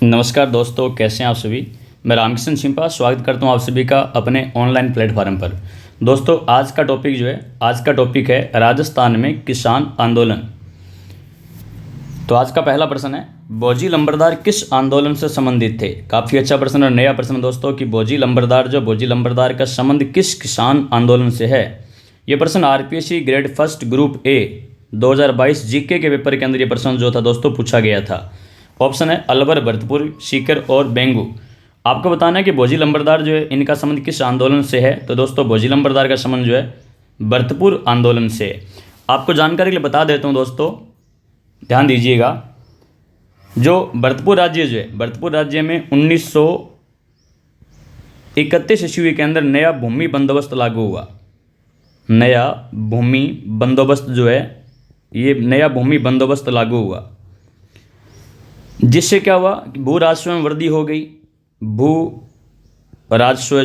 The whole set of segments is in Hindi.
नमस्कार दोस्तों, कैसे हैं आप सभी। मैं रामकिशन छिंपा स्वागत करता हूं आप सभी का अपने ऑनलाइन प्लेटफॉर्म पर। दोस्तों, आज का टॉपिक है राजस्थान में किसान आंदोलन। तो आज का पहला प्रश्न है, बोजी लंबरदार किस आंदोलन से संबंधित थे। काफ़ी अच्छा प्रश्न और नया प्रश्न दोस्तों कि बोजी लंबरदार का संबंध किस किसान आंदोलन से है। ये प्रश्न RPSC grade first group A 2022 GK के पेपर के अंदर ये प्रश्न जो था दोस्तों पूछा गया था। ऑप्शन है अलवर, भरतपुर, सीकर और बेंगू। आपको बताना है कि बोजी लंबरदार जो है इनका संबंध किस आंदोलन से है। तो दोस्तों बोजी लंबरदार का संबंध जो है भरतपुर आंदोलन से है। आपको जानकारी के लिए बता देता हूँ दोस्तों, ध्यान दीजिएगा। जो भरतपुर राज्य में 1931 ईस्वी के अंदर नया भूमि बंदोबस्त लागू हुआ। नया भूमि बंदोबस्त लागू हुआ, जिससे क्या हुआ कि भू राजस्व में वृद्धि हो गई। भू राजस्व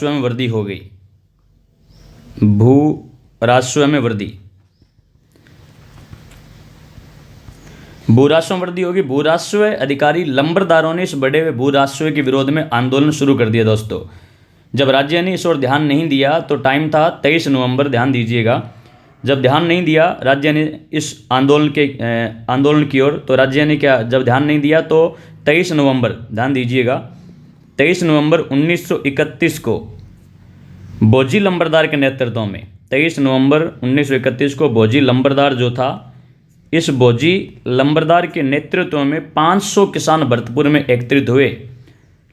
में वृद्धि हो गई। भू राजस्व में वृद्धि होगी। भू राजस्व अधिकारी लंबरदारों ने इस बढ़े हुए भू राजस्व के विरोध में आंदोलन शुरू कर दिया। दोस्तों, जब राज्य ने इस ओर ध्यान नहीं दिया तो टाइम था 23 नवंबर। ध्यान दीजिएगा, जब ध्यान नहीं दिया राज्य ने इस आंदोलन की ओर, तो राज्य ने जब ध्यान नहीं दिया तो 23 नवंबर, ध्यान दीजिएगा, 23 नवंबर 1931 को बोजी लंबरदार के नेतृत्व में 23 नवंबर 1931 को बोजी लंबरदार जो था, इस बोजी लंबरदार के नेतृत्व में 500 किसान भरतपुर में एकत्रित हुए।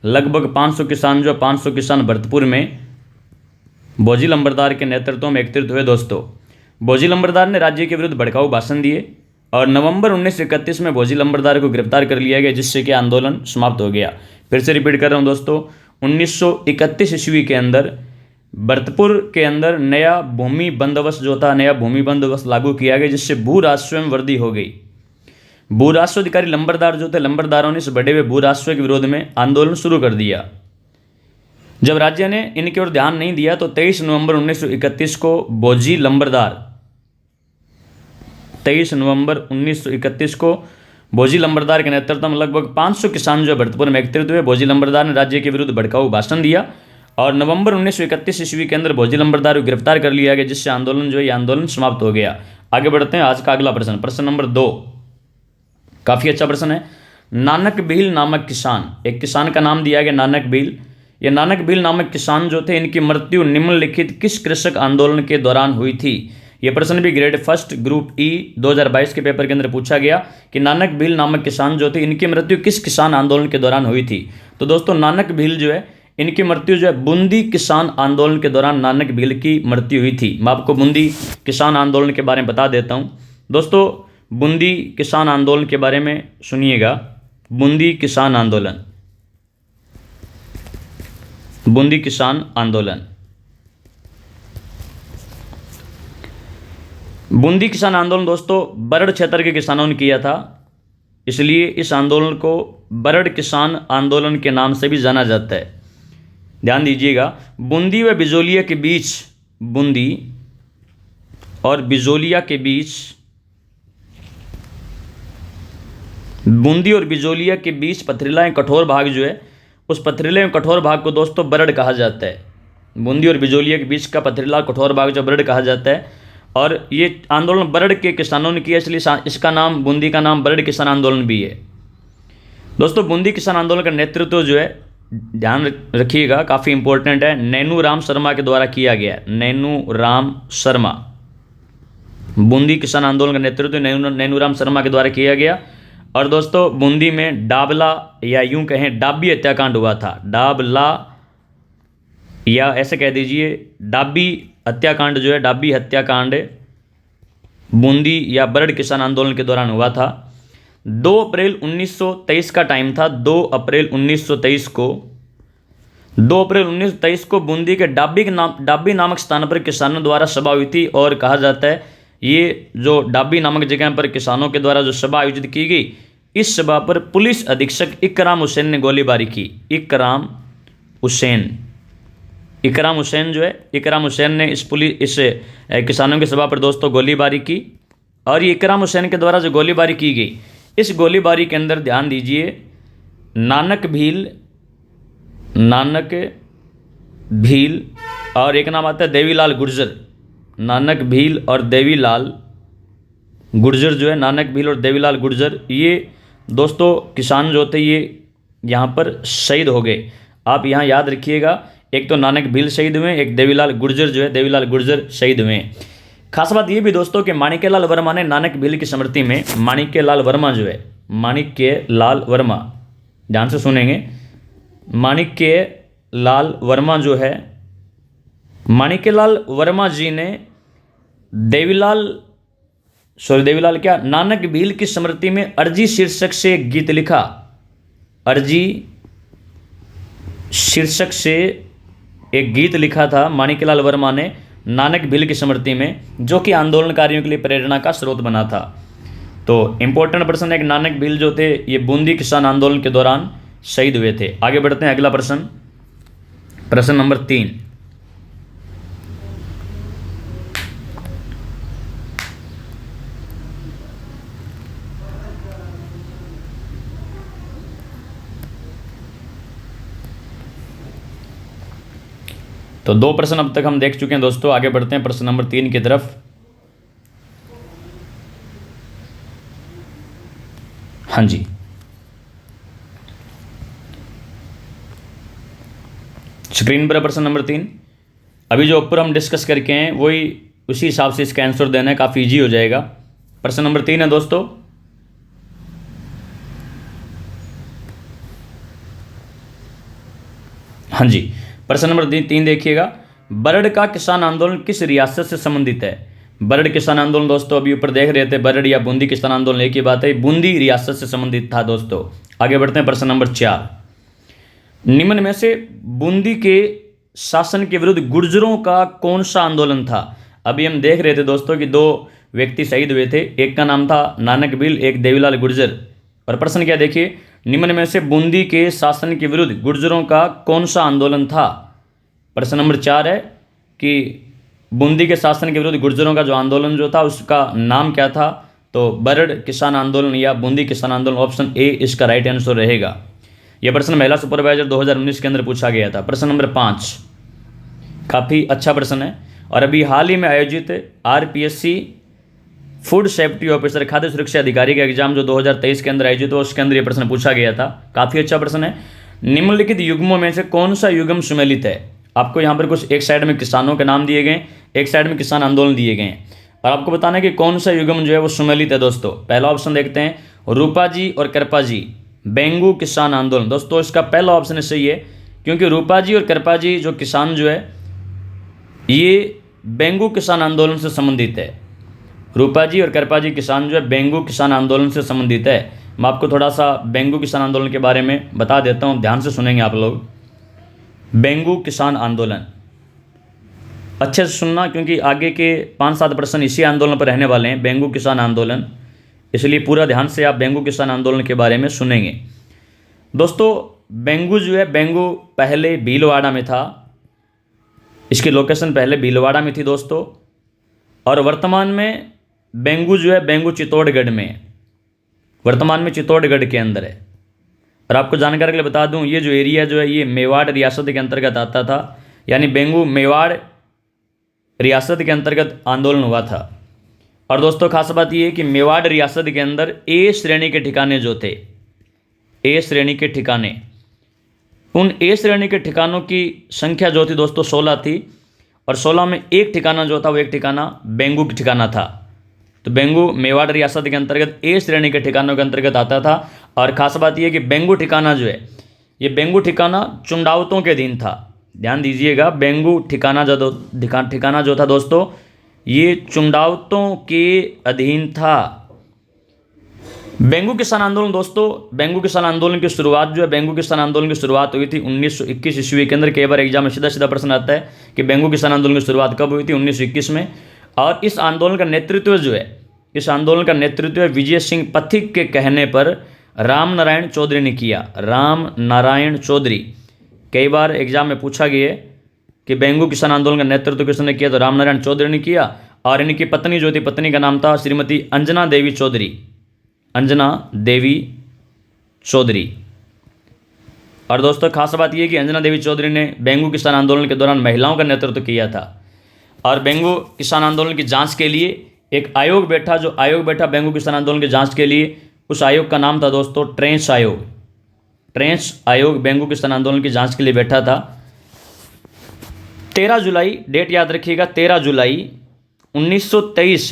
लगभग 500 किसान भरतपुर में बोजी लंबरदार के नेतृत्व में एकत्रित हुए। दोस्तों, बोजी लंबरदार ने राज्य के विरुद्ध भड़काऊ भाषण दिए और नवंबर 1931 में बोजी लंबरदार को गिरफ्तार कर लिया गया, जिससे कि आंदोलन समाप्त हो गया। फिर से रिपीट कर रहा हूँ दोस्तों, 1931 ईस्वी के अंदर भरतपुर के अंदर नया भूमि बंदोबस्त लागू किया गया, जिससे भू राजस्व में वृद्धि हो गई। भू राजस्व अधिकारी लंबरदार जो थे, लंबरदारों ने इस बढ़े हुए भू राजस्व के विरोध में आंदोलन शुरू कर दिया। जब राज्य ने इनकी ओर ध्यान नहीं दिया तो 23 नवंबर 1931 को बोजी लंबरदार के नेतृत्व में लगभग 500 किसान जो भरतपुर में एकत्रित हुए। बोजी लंबरदार ने राज्य के विरुद्ध भड़काऊ भाषण दिया और नवंबर 1931 ईस्वी के अंदर बोजी लंबरदार को गिरफ्तार कर लिया गया, जिससे आंदोलन समाप्त हो गया। आगे बढ़ते हैं। आज का अगला प्रश्न नंबर 2, काफ़ी अच्छा प्रश्न है। नानक भील नामक किसान, एक किसान का नाम दिया गया नानक भील। ये नानक भील नामक किसान जो थे, इनकी मृत्यु निम्नलिखित किस कृषक आंदोलन के दौरान हुई थी। ये प्रश्न भी ग्रेड फर्स्ट ग्रुप ई 2022 के पेपर के अंदर पूछा गया कि नानक भील नामक किसान जो थे, इनकी मृत्यु किस किसान आंदोलन के दौरान हुई थी। तो दोस्तों, नानक भील जो है, इनकी मृत्यु जो है बूंदी किसान आंदोलन के दौरान नानक भील की मृत्यु हुई थी। मैं आपको बूंदी किसान आंदोलन के बारे में बता देता हूँ। दोस्तों, बूंदी किसान आंदोलन के बारे में सुनिएगा। बूंदी किसान आंदोलन दोस्तों बरड़ क्षेत्र के किसानों ने किया था, इसलिए इस आंदोलन को बरड़ किसान आंदोलन के नाम से भी जाना जाता है। ध्यान दीजिएगा, बूंदी और बिजोलिया के बीच पथरीला कठोर भाग जो है, उस पथरीले कठोर भाग को दोस्तों बरड़ कहा जाता है। बूंदी और बिजोलिया के बीच का पथरीला कठोर भाग जो बरड़ कहा जाता है, और ये आंदोलन बरड़ के किसानों ने किया, इसलिए इसका नाम, बूंदी का नाम बरड़ किसान आंदोलन भी है। दोस्तों, बूंदी किसान आंदोलन का नेतृत्व जो है, ध्यान रखिएगा, काफ़ी इंपॉर्टेंट है, नैनूराम शर्मा के द्वारा किया गया। नैनूराम शर्मा, बूंदी किसान आंदोलन का नेतृत्व नैनूराम शर्मा के द्वारा किया गया। और दोस्तों, बूंदी में डाबला या यूं कहें डाबी हत्याकांड हुआ था। डाबला या ऐसे कह दीजिए डाबी हत्याकांड जो है, डाबी हत्याकांड बूंदी या बरड़ किसान आंदोलन के दौरान हुआ था। 2 अप्रैल 1923 का टाइम था। 2 अप्रैल 1923 को बूंदी के डाबी नामक स्थान पर किसानों द्वारा सभा हुई थी, और कहा जाता है ये जो डाबी नामक जगह पर किसानों के द्वारा जो सभा आयोजित की गई, इस सभा पर पुलिस अधीक्षक इकराम हुसैन ने गोलीबारी की। इकराम हुसैन ने इस किसानों की सभा पर दोस्तों गोलीबारी की। और ये इकराम हुसैन के द्वारा जो गोलीबारी की गई, इस गोलीबारी के अंदर ध्यान दीजिए, नानक भील और एक नाम आता है देवीलाल गुर्जर। नानक भील और देवीलाल गुर्जर जो है, नानक भील और देवीलाल गुर्जर, ये दोस्तों किसान जो थे ये यहाँ पर शहीद हो गए। आप यहाँ याद रखिएगा, एक तो नानक भील शहीद हुए, एक देवीलाल गुर्जर जो है, देवीलाल गुर्जर शहीद हुए। खास बात ये भी दोस्तों कि माणिक्यलाल वर्मा ने नानक भील की स्मृति में, माणिक्यलाल वर्मा जो है, माणिक्यलाल वर्मा, ध्यान से सुनेंगे, माणिक्यलाल वर्मा जो है, माणिक्यलाल वर्मा जी ने देवीलाल क्या, नानक भील की स्मृति में अर्जी शीर्षक से एक गीत लिखा। अर्जी शीर्षक से एक गीत लिखा था माणिक्यलाल वर्मा ने नानक भील की स्मृति में, जो कि आंदोलनकारियों के लिए प्रेरणा का स्रोत बना था। तो इंपॉर्टेंट प्रश्न है कि नानक भील जो थे ये बूंदी किसान आंदोलन के दौरान शहीद हुए थे। आगे बढ़ते हैं, अगला प्रश्न, प्रश्न नंबर 3। तो 2 प्रश्न अब तक हम देख चुके हैं दोस्तों। आगे बढ़ते हैं प्रश्न नंबर 3 की तरफ। हाँ जी, स्क्रीन पर प्रश्न नंबर 3। अभी जो ऊपर हम डिस्कस करके हैं वही उसी हिसाब से इसका आंसर देना है, काफ़ी इजी हो जाएगा। प्रश्न नंबर 3 है दोस्तों, हाँ जी, प्रश्न नंबर 3 देखिएगा, बरड़ का किसान आंदोलन किस रियासत से संबंधित है? बरड़ किसान आंदोलन दोस्तों अभी ऊपर देख रहे थे, बरड़ या बूंदी किसान आंदोलन एक ही बात है, बूंदी रियासत से संबंधित था दोस्तों। आगे बढ़ते हैं, प्रश्न नंबर 4। निम्न में से बूंदी के शासन के विरुद्ध गुर्जरों का कौन सा आंदोलन था? अभी हम देख रहे थे दोस्तों कि 2 व्यक्ति शहीद हुए थे, एक का नाम था नानक भील, एक देवीलाल गुर्जर। और प्रश्न क्या देखिए, निम्न में से बूंदी के शासन के विरुद्ध गुर्जरों का कौन सा आंदोलन था? प्रश्न नंबर 4 है कि बूंदी के शासन के विरुद्ध गुर्जरों का जो आंदोलन जो था उसका नाम क्या था? तो बरड़ किसान आंदोलन या बूंदी किसान आंदोलन, ऑप्शन ए इसका राइट आंसर रहेगा। यह प्रश्न महिला सुपरवाइजर 2019 के अंदर पूछा गया था। प्रश्न नंबर 5 काफ़ी अच्छा प्रश्न है और अभी हाल ही में आयोजित आरपीएससी फूड सेफ्टी ऑफिसर, खाद्य सुरक्षा अधिकारी का एग्जाम जो 2023 के अंदर आयोजित हुआ उसके अंदर यह प्रश्न पूछा गया था। काफ़ी अच्छा प्रश्न है। निम्नलिखित युग्मों में से कौन सा युग्म सुमेलित है? आपको यहाँ पर कुछ एक साइड में किसानों के नाम दिए गए, एक साइड में किसान आंदोलन दिए गए हैं और आपको बताना है कि कौन सा युग्म जो है वो सुमेलित है दोस्तों। पहला ऑप्शन देखते हैं, रूपा जी और कृपा जी, बेंगू किसान आंदोलन। दोस्तों इसका पहला ऑप्शन सही है क्योंकि रूपा जी और कृपा जी जो किसान जो है ये बेंगू किसान आंदोलन से संबंधित है। रूपा जी और कृपा जी किसान जो है बेंगू किसान आंदोलन से संबंधित है। मैं आपको थोड़ा सा बेंगू किसान आंदोलन के बारे में बता देता हूँ, ध्यान से सुनेंगे आप लोग। बेंगू किसान आंदोलन अच्छे से सुनना क्योंकि आगे के 5-7 प्रश्न इसी आंदोलन पर रहने वाले हैं, बेंगू किसान आंदोलन, इसलिए पूरा ध्यान से आप बेंगू किसान आंदोलन के बारे में सुनेंगे। दोस्तों बेंगू जो है, बेंगू पहले भीलवाड़ा में था, इसकी लोकेशन पहले भीलवाड़ा में थी दोस्तों, और वर्तमान में बेंगू जो है बेंगू चित्तौड़गढ़ में है, वर्तमान में चित्तौड़गढ़ के अंदर है। और आपको जानकारी के लिए बता दूं ये जो एरिया जो है ये मेवाड़ रियासत के अंतर्गत आता था, यानी बेंगू मेवाड़ रियासत के अंतर्गत आंदोलन हुआ था। और दोस्तों खास बात ये है कि मेवाड़ रियासत के अंदर ए श्रेणी के ठिकाने जो थे, ए श्रेणी के ठिकाने, उन ए श्रेणी के ठिकानों की संख्या जो थी दोस्तों 16 थी और 16 में एक ठिकाना जो था वो एक ठिकाना बेंगू की ठिकाना था। तो बेंगू मेवाड़ रियासत के अंतर्गत ए श्रेणी के ठिकानों के अंतर्गत आता था। और ख़ास बात यह कि बेंगू ठिकाना जो है ये बेंगू ठिकाना चुंडावतों के अधीन था। ध्यान दीजिएगा, बेंगू ठिकाना जो था दोस्तों ये चुंडावतों के अधीन था। बेंगू किसान आंदोलन दोस्तों, बेंगू किसान आंदोलन की शुरुआत जो है, बेंगू किसान आंदोलन की शुरुआत हुई थी 1921 ईस्वी के अंदर। कई बार एग्जाम में सीधा प्रश्न आता है कि बेंगू किसान आंदोलन की शुरुआत कब हुई थी? 1921 में। और इस आंदोलन का नेतृत्व जो है, इस आंदोलन का नेतृत्व विजय सिंह पथिक के कहने पर राम नारायण चौधरी ने किया। राम नारायण चौधरी, कई बार एग्जाम में पूछा गया है कि बेंगू किसान आंदोलन का नेतृत्व किसने किया? तो राम नारायण चौधरी ने किया। और इनकी पत्नी जो थी, पत्नी का नाम था श्रीमती अंजना देवी चौधरी। अंजना देवी चौधरी। और दोस्तों खास बात यह कि अंजना देवी चौधरी ने बेंगू किसान आंदोलन के दौरान महिलाओं का नेतृत्व किया था। और बेंगू किसान आंदोलन की जांच के लिए एक आयोग बैठा, जो आयोग बैठा बेंगू किसान आंदोलन की जांच के लिए, उस आयोग का नाम था दोस्तों ट्रेंच आयोग। ट्रेंच आयोग बेंगू किसान आंदोलन की जांच के लिए बैठा था। 13 जुलाई, डेट याद रखिएगा, 13 जुलाई 1923,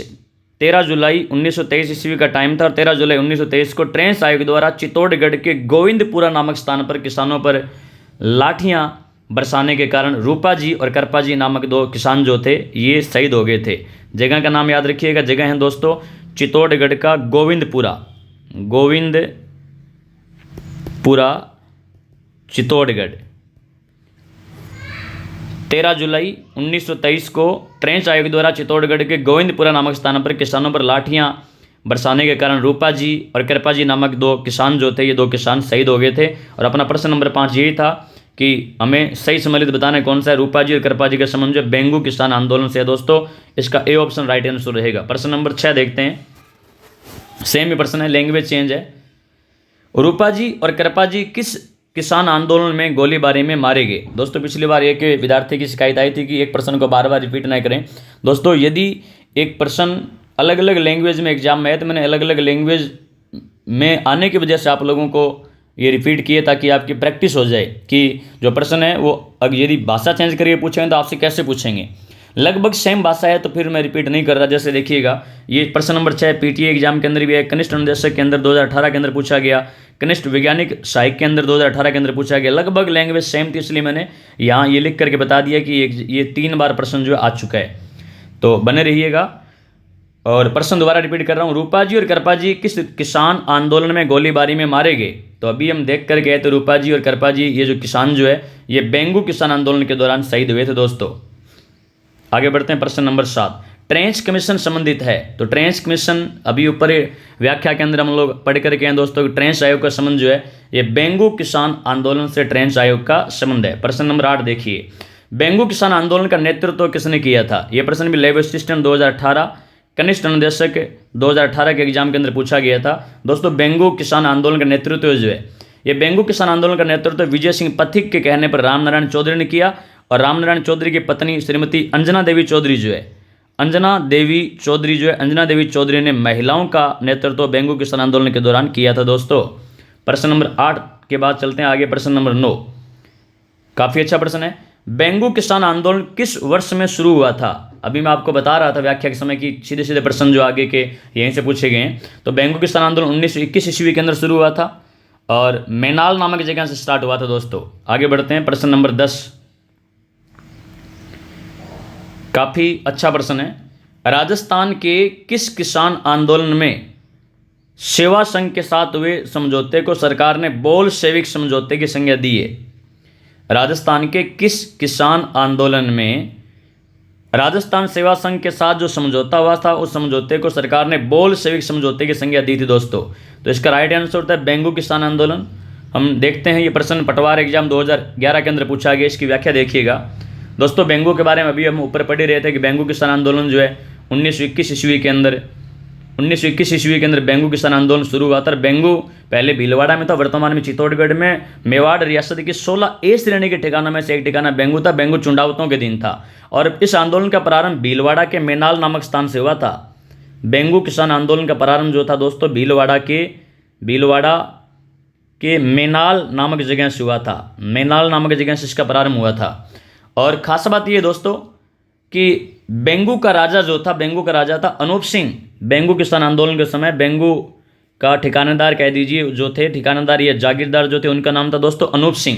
13 जुलाई 1923 ईस्वी का टाइम था। और 13 जुलाई 1923 को ट्रेंच आयोग द्वारा चित्तौड़गढ़ के गोविंदपुरा नामक स्थान पर किसानों पर लाठियां बरसाने के कारण रूपा जी और करपा जी नामक 2 किसान जो थे ये शहीद हो गए थे। जगह का नाम याद रखिएगा, जगह है दोस्तों चित्तौड़गढ़ का गोविंदपुरा, गोविंदपुरा चित्तौड़गढ़। 13 जुलाई 1923 को ट्रेंच आयोग द्वारा चित्तौड़गढ़ के गोविंदपुरा नामक स्थान पर किसानों पर लाठियां बरसाने के कारण रूपा जी और कृपा जी नामक 2 किसान जो थे, ये 2 किसान शहीद हो गए थे। और अपना प्रश्न नंबर 5 यही था कि हमें सही सम्मिलित बताना है कौन सा है। रूपा जी और कृपा जी का संबंध जो बेंगू किसान आंदोलन से है दोस्तों, इसका ए ऑप्शन राइट आंसर रहेगा। प्रश्न नंबर 6 देखते हैं, सेम ही प्रश्न है, लैंग्वेज चेंज है। रूपा जी और कृपा जी किस किसान आंदोलन में गोलीबारी में मारे गए? दोस्तों पिछली बार एक विद्यार्थी की शिकायत आई थी कि एक प्रश्न को बार बार रिपीट ना करें। दोस्तों यदि एक प्रश्न अलग अलग लैंग्वेज में एग्जाम में है तो मैंने अलग अलग लैंग्वेज में आने की वजह से आप लोगों को ये रिपीट किए ताकि आपकी प्रैक्टिस हो जाए कि जो प्रश्न है वो अगर यदि भाषा चेंज करके पूछेंगे तो आपसे कैसे पूछेंगे। लगभग सेम भाषा है तो फिर मैं रिपीट नहीं कर रहा। जैसे देखिएगा ये प्रश्न नंबर 6 पीटीए एग्जाम के अंदर भी है, कनिष्ठ अनुदेशक के अंदर 2018 के अंदर पूछा गया, कनिष्ठ वैज्ञानिक सहायक के अंदर 2018 के अंदर पूछा गया। लगभग लैंग्वेज सेम थी, इसलिए मैंने यहाँ ये लिख करके बता दिया कि ये 3 बार प्रश्न जो आ चुका है। तो बने रहिएगा। और प्रश्न दोबारा रिपीट कर रहा हूँ, रूपा जी और कृपा जी किस किसान आंदोलन में गोलीबारी में मारे गए? तो अभी हम देख कर गए तो रूपा जी और कृपा जी ये जो किसान जो है ये बेंगू किसान आंदोलन के दौरान शहीद हुए थे दोस्तों। आगे बढ़ते हैं, प्रश्न नंबर 7, ट्रेंच कमीशन संबंधित है। तो ट्रेंच कमीशन अभी ऊपर व्याख्या के अंदर हम लोग पढ़ करके हैं दोस्तों, ट्रेंच आयोग का संबंध जो है ये बेंगू किसान आंदोलन से ट्रेंच आयोग का संबंध है। प्रश्न नंबर 8 देखिए, बेंगू किसान आंदोलन का नेतृत्व किसने किया था? यह प्रश्न भी लैब असिस्टेंट 2018 कनिष्ठ अनुदेशक 2018 के एग्जाम के अंदर पूछा गया था। दोस्तों बेंगू किसान आंदोलन का नेतृत्व जो है ये बेंगू किसान आंदोलन का नेतृत्व विजय सिंह पथिक के कहने पर रामनारायण चौधरी ने किया। और रामनारायण चौधरी की पत्नी श्रीमती अंजना देवी चौधरी जो है अंजना देवी चौधरी ने महिलाओं का नेतृत्व बेंगू किसान आंदोलन के दौरान किया था दोस्तों। प्रश्न नंबर 8 के बाद चलते हैं आगे, प्रश्न नंबर 9 काफ़ी अच्छा प्रश्न है। बेंगू किसान आंदोलन किस वर्ष में शुरू हुआ था? अभी मैं आपको बता रहा था व्याख्या के समय कि सीधे सीधे प्रश्न जो आगे के यहीं से पूछे गए हैं। तो बेंगू किसान आंदोलन 1921 ईस्वी के अंदर शुरू हुआ था और मेनाल नामक जगह से स्टार्ट हुआ था दोस्तों। आगे बढ़ते हैं, प्रश्न नंबर 10 काफ़ी अच्छा प्रश्न है। राजस्थान के किस किसान आंदोलन में सेवा संघ के साथ हुए समझौते को सरकार ने बोल्शेविक समझौते की संज्ञा दी है? राजस्थान के किस किसान आंदोलन में राजस्थान सेवा संघ के साथ जो समझौता हुआ था उस समझौते को सरकार ने बोल्शेविक समझौते की संज्ञा दी थी दोस्तों। तो इसका राइट आंसर होता है बेंगू किसान आंदोलन। हम देखते हैं ये प्रश्न पटवार एग्जाम 2011 के अंदर पूछा गया, इसकी व्याख्या देखिएगा दोस्तों। बेंगू के बारे में अभी हम ऊपर पढ़ ही रहे थे कि बेंगू किसान आंदोलन जो है 1921 ईस्वी के अंदर बेंगू किसान आंदोलन शुरू हुआ था। बेंगू पहले भीलवाड़ा में था, वर्तमान में चित्तौड़गढ़ में मेवाड़ रियासत की 16A श्रेणी के ठिकानों में से एक ठिकाना बेंगू था। बेंगू चुंडावतों के दिन था और इस आंदोलन का प्रारंभ भीलवाड़ा के मेनाल नामक स्थान से हुआ था। बेंगू किसान आंदोलन का प्रारंभ जो था दोस्तों भीलवाड़ा के मेनाल नामक जगह से हुआ था। मेनाल नामक जगह से इसका प्रारंभ हुआ था। और खास बात ये दोस्तों कि बेंगू का राजा था अनूप सिंह। बेंगू किसान आंदोलन के समय बेंगू का ठिकानेदार कह दीजिए जो थे, ठिकानेदार या जागीरदार जो थे, उनका नाम था दोस्तों अनूप सिंह।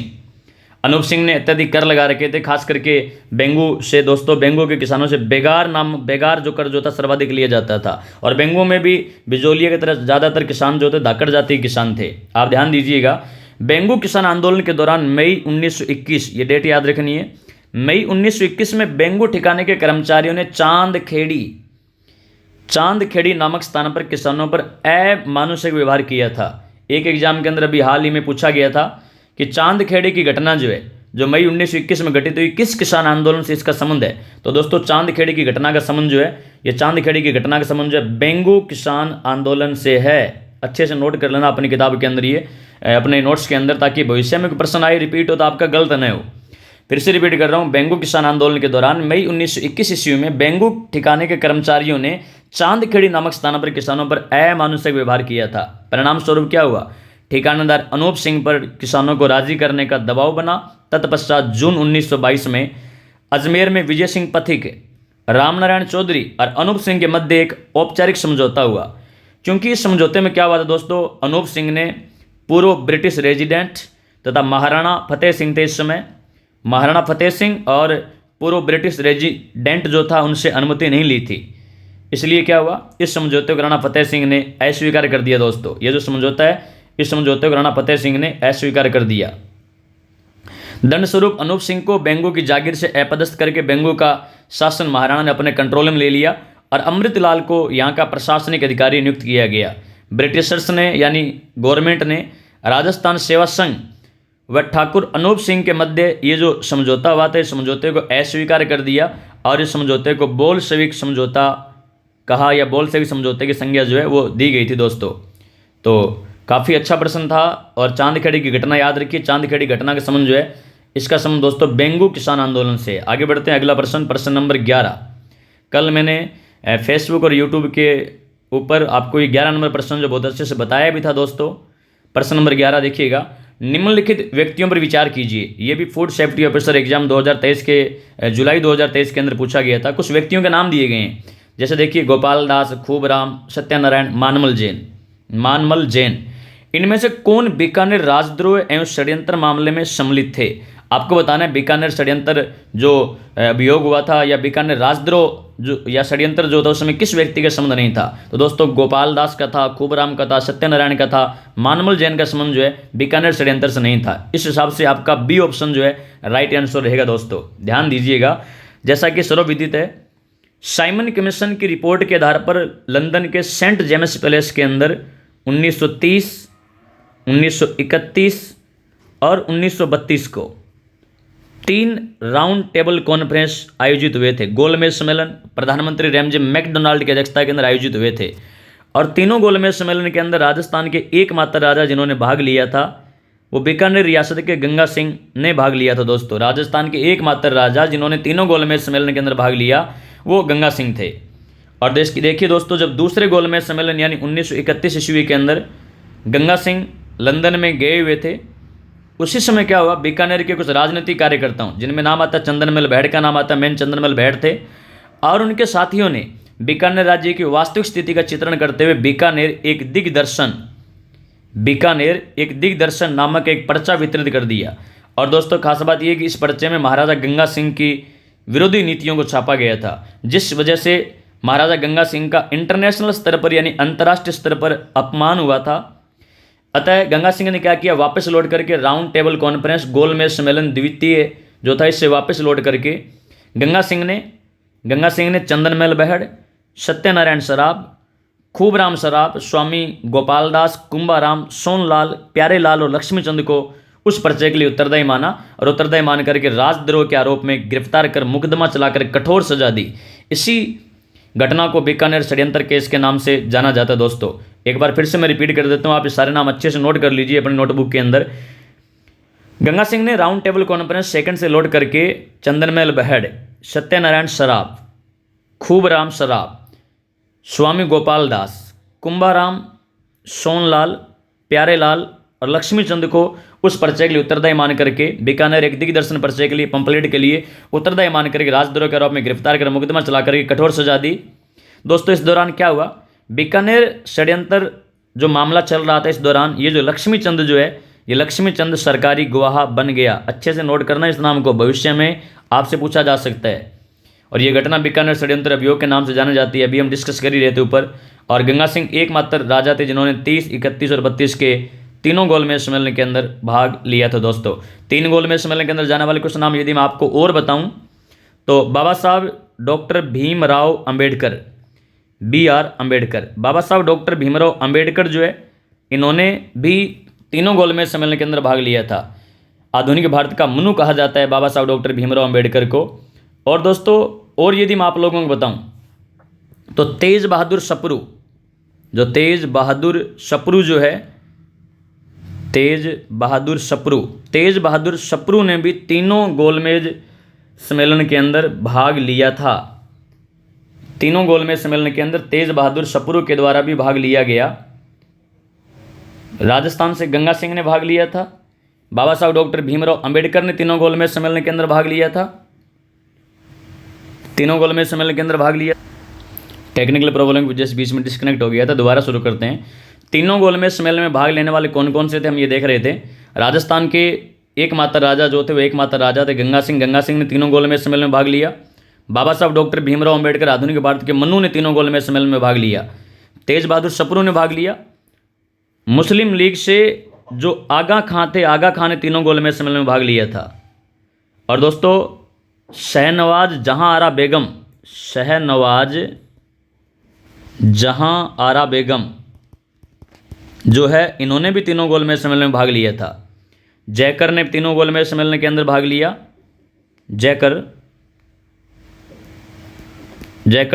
अनूप सिंह ने अत्यधिक कर लगा रखे थे, खास करके बेंगू से दोस्तों, बेंगू के किसानों से बेगार जो कर जो था सर्वाधिक लिया जाता था। और बेंगू में भी बिजोलिया की तरह ज़्यादातर किसान जो थे धाकड़ जाति के किसान थे। आप ध्यान दीजिएगा, बेंगू किसान आंदोलन के दौरान मई 1921, ये डेट याद रखनी है, मई 1921 में बेंगू ठिकाने के कर्मचारियों ने चांदखेड़ी नामक स्थान पर किसानों पर अमानुषिक व्यवहार किया था। एक एग्जाम के अंदर अभी हाल ही में पूछा गया था कि चांदखेड़ी की घटना जो है जो मई 1921 में घटित हुई किस किसान आंदोलन से इसका संबंध है? तो दोस्तों चांदखेड़ी की घटना का संबंध जो है, ये चांदखेड़ी की घटना का संबंध जो है बेंगू किसान आंदोलन से है। अच्छे से नोट कर लेना अपनी किताब के अंदर, ये अपने नोट्स के अंदर, ताकि भविष्य में कोई प्रश्न आए रिपीट हो तो आपका गलत न हो। फिर से रिपीट कर रहा हूँ, बेंगू किसान आंदोलन के दौरान मई 1921 ईस्वी में बेंगू ठिकाने के कर्मचारियों ने चांदखेड़ी नामक स्थानों पर किसानों पर अमानुषिक व्यवहार किया था। परिणाम स्वरूप क्या हुआ? ठिकानेदार अनूप सिंह पर किसानों को राजी करने का दबाव बना। तत्पश्चात जून 1922 में अजमेर में विजय सिंह पथिक, रामनारायण चौधरी और अनूप सिंह के मध्य एक औपचारिक समझौता हुआ। क्योंकि इस समझौते में क्या हुआ था दोस्तों, अनूप सिंह ने पूर्व ब्रिटिश रेजिडेंट तथा महाराणा फतेह सिंह थे इस समय, महाराणा फतेह सिंह और पूर्व ब्रिटिश रेजिडेंट जो था उनसे अनुमति नहीं ली थी। इसलिए क्या हुआ, इस समझौते को राणा फतेह सिंह ने अस्वीकार कर दिया। दोस्तों ये जो समझौता है, इस समझौते को राणा फतेह सिंह ने अस्वीकार कर दिया। दंड स्वरूप अनूप सिंह को बेंगू की जागीर से अपदस्थ करके बेंगू का शासन महाराणा ने अपने कंट्रोल में ले लिया और अमृतलाल को यहाँ का प्रशासनिक अधिकारी नियुक्त किया गया। ब्रिटिशर्स ने यानी गवर्नमेंट ने राजस्थान सेवा संघ व ठाकुर अनूप सिंह के मध्य ये जो समझौता हुआ था, इस समझौते को अस्वीकार कर दिया और इस समझौते को बोल्शेविक समझौता कहा, या बोल्शेविक समझौते की संज्ञा जो है वो दी गई थी दोस्तों। तो काफ़ी अच्छा प्रश्न था। और चांदखेड़ी की घटना याद रखिए, चांदखेड़ी घटना का संबंध जो है, इसका संबंध दोस्तों बेंगू किसान आंदोलन से। आगे बढ़ते हैं, अगला प्रश्न, प्रश्न नंबर 11। कल मैंने फेसबुक और यूट्यूब के ऊपर आपको ये 11 नंबर प्रश्न जो बहुत अच्छे से बताया भी था दोस्तों। प्रश्न नंबर 11 देखिएगा, निम्नलिखित व्यक्तियों पर विचार कीजिए। ये भी फूड सेफ्टी ऑफिसर एग्जाम 2023 के जुलाई 2023 के अंदर पूछा गया था। कुछ व्यक्तियों के नाम दिए गए हैं, जैसे देखिए गोपाल दास, खूबराम, सत्यनारायण, मानमल जैन। इनमें से कौन बीकानेर राजद्रोह एवं षड्यंत्र मामले में सम्मिलित थे? आपको बताना है बीकानेर षड्यंत्र जो अभियोग हुआ था या बीकानेर राजद्रोह जो या षड्यंत्र जो था उसमें किस व्यक्ति का संबंध नहीं था? तो दोस्तों गोपाल दास का था, खूबराम का था, सत्यनारायण का था, मानमल जैन का संबंध जो है बीकानेर षड्यंत्र से नहीं था। इस हिसाब से आपका बी ऑप्शन जो है राइट आंसर रहेगा दोस्तों। ध्यान दीजिएगा, जैसा कि सर्वविदित है, साइमन कमीशन की रिपोर्ट के आधार पर लंदन के सेंट जेम्स पैलेस के अंदर 1930, 1931 और 1932 को 3 राउंड टेबल कॉन्फ्रेंस आयोजित हुए थे। गोलमेज सम्मेलन प्रधानमंत्री रैमजे मैकडोनाल्ड की अध्यक्षता के अंदर आयोजित हुए थे। और तीनों गोलमेज सम्मेलन के अंदर राजस्थान के एकमात्र राजा जिन्होंने भाग लिया था वो बीकानेर रियासत के गंगा सिंह ने भाग लिया था दोस्तों। राजस्थान के एकमात्र राजा जिन्होंने तीनों गोलमेज सम्मेलन के अंदर भाग लिया वो गंगा सिंह थे। और देश की देखिए दोस्तों, जब दूसरे गोलमेज सम्मेलन यानी 1931 ईस्वी के अंदर गंगा सिंह लंदन में गए हुए थे, उसी समय क्या हुआ, बीकानेर के कुछ राजनीतिक कार्यकर्ताओं जिनमें नाम आता चंदनमल भैड़ का नाम आता, मेन चंदनमल भैड़ थे, और उनके साथियों ने बीकानेर राज्य की वास्तविक स्थिति का चित्रण करते हुए बीकानेर एक दिग्दर्शन नामक एक पर्चा वितरित कर दिया। और दोस्तों खास बात यह कि इस पर्चे में महाराजा गंगा सिंह की विरोधी नीतियों को छापा गया था, जिस वजह से महाराजा गंगा सिंह का इंटरनेशनल स्तर पर यानी अंतर्राष्ट्रीय स्तर पर अपमान हुआ था। अतः गंगा सिंह ने क्या किया, वापस लौट करके राउंड टेबल कॉन्फ्रेंस गोलमेज सम्मेलन द्वितीय जो था इससे वापस लौट करके गंगा सिंह ने चंदनमल बहड़, सत्यनारायण सराफ, खूबराम सराफ, स्वामी गोपालदास, कुंभाराम, सोनलाल, प्यारेलाल और लक्ष्मीचंद को उस पर्चे के लिए उत्तरदायी माना और उत्तरदायी मान करके राजद्रोह के आरोप में गिरफ्तार कर मुकदमा चलाकर कठोर सजा दी। इसी घटना को बीकानेर षड्यंत्र केस के नाम से जाना जाता है दोस्तों। एक बार फिर से मैं रिपीट कर देता हूँ, आप ये सारे नाम अच्छे से नोट कर लीजिए अपनी नोटबुक के अंदर। गंगा सिंह ने राउंड टेबल कॉन्फ्रेंस सेकंड से लौट करके चंदनमल बहड़, सत्यनारायण सराफ, खूबराम सराफ, स्वामी गोपाल दास, कुंभाराम, सोनलाल, प्यारेलाल और लक्ष्मीचंद को उस पर्चे के लिए उत्तरदायी मान करके बीकानेर एक दिग्दर्शन पर्चे के लिए पंपलेट के लिए उत्तरदायी मान करके राजद्रोह के आरोप में गिरफ्तार कर मुकदमा चला करके कठोर सजा दी। दोस्तों इस दौरान क्या हुआ, बीकानेर षड्यंत्र जो मामला चल रहा था इस दौरान ये जो लक्ष्मीचंद जो है ये लक्ष्मीचंद सरकारी गवाह बन गया। अच्छे से नोट करना इस नाम को, भविष्य में आपसे पूछा जा सकता है। और ये घटना बीकानेर षड्यंत्र अभियोग के नाम से जानी जाती है, अभी हम डिस्कस कर ही रहे थे ऊपर। और गंगा सिंह एकमात्र राजा थे जिन्होंने 30, 31 और 32 के तीनों गोलमेज सम्मेलन के अंदर भाग लिया था दोस्तों। 3 गोलमेज सम्मेलन के अंदर जाने वाले कुछ नाम यदि मैं आपको और बताऊं तो बाबा साहब डॉक्टर भीमराव अंबेडकर, BR अम्बेडकर, बाबा साहब डॉक्टर भीमराव अंबेडकर जो है इन्होंने भी तीनों गोलमेज सम्मेलन के अंदर भाग लिया था। आधुनिक भारत का मनु कहा जाता है बाबा साहब डॉक्टर भीमराव अंबेडकर को। और दोस्तों और यदि मैं आप लोगों को बताऊं तो तेज बहादुर सप्रू जो तेज बहादुर सप्रू जो है, तेज बहादुर सप्रू ने भी तीनों गोलमेज सम्मेलन के अंदर भाग लिया था। तीनों गोलमेज सम्मेलन के अंदर तेज बहादुर सप्रू के द्वारा भी भाग लिया गया। राजस्थान से गंगा सिंह ने भाग लिया था। बाबा साहब डॉक्टर भीमराव अंबेडकर ने तीनों गोलमेज सम्मेलन के अंदर भाग लिया था। तीनों गोलमेज सम्मेलन के अंदर भाग लिया। टेक्निकल प्रॉब्लम की वजह से बीच में डिस्कनेक्ट हो गया था, दोबारा शुरू करते हैं। तीनों गोलमेज सम्मेलन में भाग लेने वाले कौन कौन से थे हम ये देख रहे थे। राजस्थान के एकमात्र राजा जो थे वो एकमात्र राजा थे गंगा सिंह ने तीनों गोलमेज सम्मेलन में भाग लिया। बाबा साहब डॉक्टर भीमराव अंबेडकर आधुनिक भारत के मन्नू ने तीनों गोलमेज सम्मेलन में भाग लिया। तेज बहादुर सप्रू ने भाग लिया। मुस्लिम लीग से जो आगा खां थे, आगा खां ने तीनों गोलमेज सम्मेलन में भाग लिया था। और दोस्तों शहनवाज जहां आरा बेगम जो है, इन्होंने भी तीनों गोलमेज सम्मेलन में भाग लिया था। जयकर ने तीनों गोलमेज सम्मेलन के अंदर भाग लिया। जयकर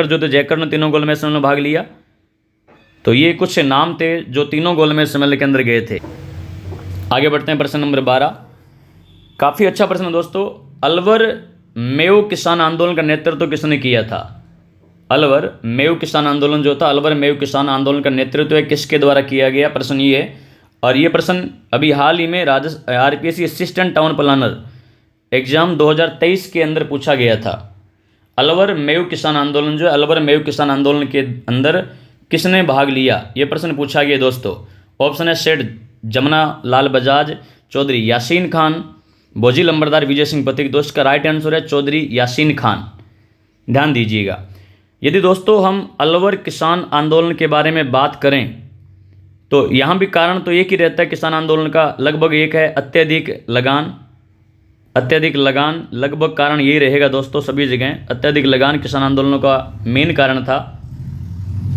जो थे, जयकर ने तीनों गोलमेज सम्मेलन में भाग लिया। तो ये कुछ नाम थे जो तीनों गोलमेज सम्मेलन के अंदर गए थे। आगे बढ़ते हैं, प्रश्न नंबर 12। काफ़ी अच्छा प्रश्न है दोस्तों। अलवर मेव किसान आंदोलन का नेतृत्व किसने किया था? अलवर मेव किसान आंदोलन जो था, अलवर मेव किसान आंदोलन का नेतृत्व किसके द्वारा किया गया? प्रश्न ये है। और ये प्रश्न अभी हाल ही में RPSC assistant town planner exam 2023 के अंदर पूछा गया था। अलवर मेव किसान आंदोलन जो है, अलवर मेव किसान आंदोलन के अंदर किसने भाग लिया, ये प्रश्न पूछा गया दोस्तों। ऑप्शन है सेठ जमुना लाल बजाज, चौधरी यासीन खान, बोजी लंबरदार, विजय सिंह पथिक। दोस्त का राइट आंसर है चौधरी यासीन खान। ध्यान दीजिएगा। यदि दोस्तों हम अलवर किसान आंदोलन के बारे में बात करें तो यहाँ भी कारण तो एक ही रहता है किसान आंदोलन का, लगभग एक है अत्यधिक लगान। लगभग कारण यही रहेगा दोस्तों सभी जगह, अत्यधिक लगान किसान आंदोलनों का मेन कारण था।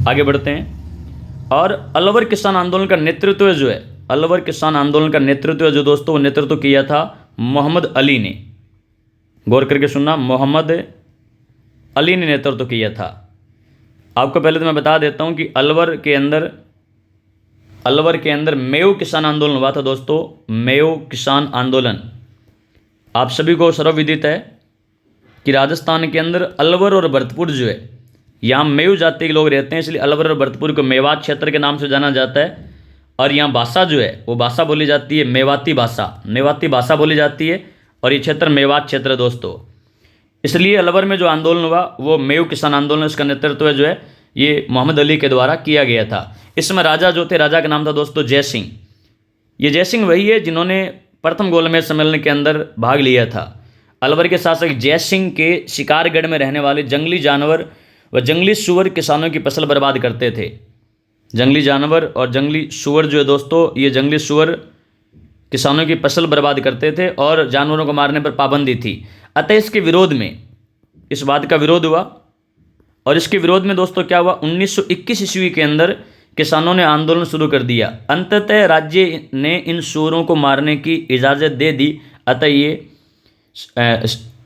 आगे बढ़ते हैं। और अलवर किसान आंदोलन का नेतृत्व जो है, अलवर किसान आंदोलन का नेतृत्व जो दोस्तों, वो नेतृत्व किया था मोहम्मद अली ने। गौर करके सुनना, मोहम्मद अली ने नेतृत्व किया था। आपको पहले तो मैं बता देता हूं कि अलवर के अंदर मेव किसान आंदोलन हुआ था दोस्तों। मेव किसान आंदोलन आप सभी को सर्वविदित है कि राजस्थान के अंदर अलवर और भरतपुर जो है, यहाँ मेव जाति के लोग रहते हैं, इसलिए अलवर और भरतपुर को मेवात क्षेत्र के नाम से जाना जाता है। और यहाँ भाषा जो है वो भाषा बोली जाती है मेवाती भाषा बोली जाती है। और ये क्षेत्र मेवात क्षेत्र है दोस्तों। इसलिए अलवर में जो आंदोलन हुआ वो मेव किसान आंदोलन, इसका नेतृत्व जो है ये मोहम्मद अली के द्वारा किया गया था। इसमें राजा जो थे, राजा का नाम था दोस्तों जय सिंह। ये जय सिंह वही है जिन्होंने प्रथम गोलमेज सम्मेलन के अंदर भाग लिया था। अलवर के शासक जय सिंह के शिकारगढ़ में रहने वाले जंगली जानवर व जंगली सुअर किसानों की फसल बर्बाद करते थे। जंगली जानवर और जंगली सुअर जो है दोस्तों, ये जंगली सुअर किसानों की फसल बर्बाद करते थे और जानवरों को मारने पर पाबंदी थी। अतः इसके विरोध में, इस बात का विरोध हुआ। और इसके विरोध में दोस्तों क्या हुआ, 1921 ईस्वी के अंदर किसानों ने आंदोलन शुरू कर दिया। अंततः राज्य ने इन सुअरों को मारने की इजाज़त दे दी। अतः ये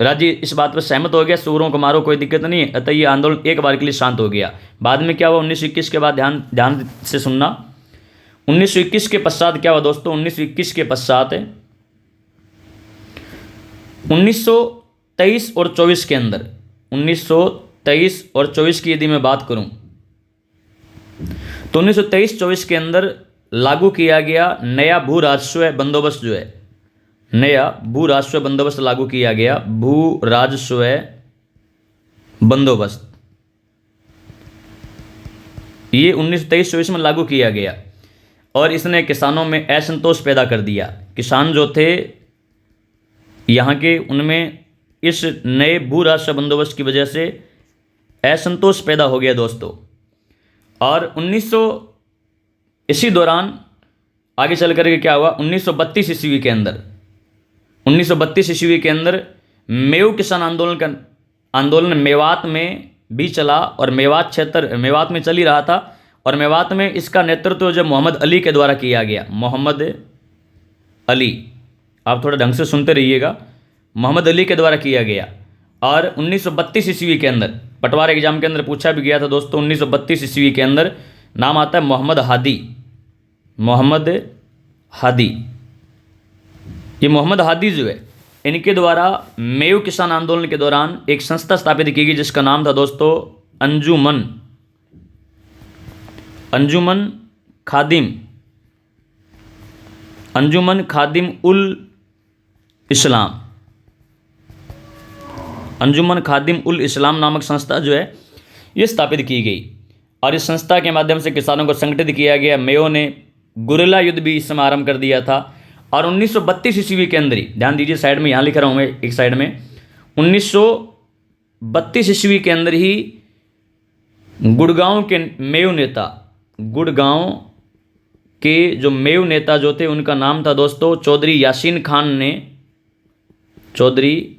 राज्य इस बात पर सहमत हो गया, सुअरों को मारो, कोई दिक्कत नहीं है। अतः ये आंदोलन एक बार के लिए शांत हो गया। बाद में क्या हुआ 1921 के बाद, ध्यान से सुनना, 1921 के पश्चात क्या हुआ दोस्तों, 1921 के पश्चात 1923 और 24 के अंदर, 1923 और 24 की यदि मैं बात करूं तो 1923-24 के अंदर लागू किया गया नया भू राजस्व बंदोबस्त जो है, नया भू राजस्व बंदोबस्त लागू किया गया। भू राजस्व बंदोबस्त ये 1923-24 में लागू किया गया और इसने किसानों में असंतोष पैदा कर दिया। किसान जो थे यहाँ के, उनमें इस नए भू राजस्व बंदोबस्त की वजह से असंतोष पैदा हो गया दोस्तों। और इसी दौरान आगे चल करके क्या हुआ, 1932 ईस्वी के अंदर, 1932 ईस्वी के अंदर मेव किसान आंदोलन मेवात में भी चला और मेवात में चल ही रहा था। और मेवात में इसका नेतृत्व जो मोहम्मद अली के द्वारा किया गया, मोहम्मद अली, आप थोड़ा ढंग से सुनते रहिएगा, मोहम्मद अली के द्वारा किया गया। और 1932 ईस्वी के अंदर, पटवार एग्जाम के अंदर पूछा भी गया था दोस्तों, 1932 ईस्वी के अंदर नाम आता है मोहम्मद हादी। मोहम्मद हादी, ये मोहम्मद हादी जो है, इनके द्वारा मेयो किसान आंदोलन के दौरान एक संस्था स्थापित की गई जिसका नाम था दोस्तों अंजुमन, अंजुमन खादिम, अंजुमन खादिम उल इस्लाम, अंजुमन खादिम उल इस्लाम नामक संस्था जो है ये स्थापित की गई और इस संस्था के माध्यम से किसानों को संगठित किया गया। मेयो ने गुरिल्ला युद्ध भी इस समय आरंभ कर दिया था और 1932 ईस्वी के अंदर ही, ध्यान दीजिए साइड में यहाँ लिख रहा हूँ मैं एक साइड में, 1932 ईस्वी के अंदर ही गुड़गांव के मेयो नेता, गुड़गांव के जो मेयो नेता जो थे उनका नाम था दोस्तों चौधरी यासीन खान ने, चौधरी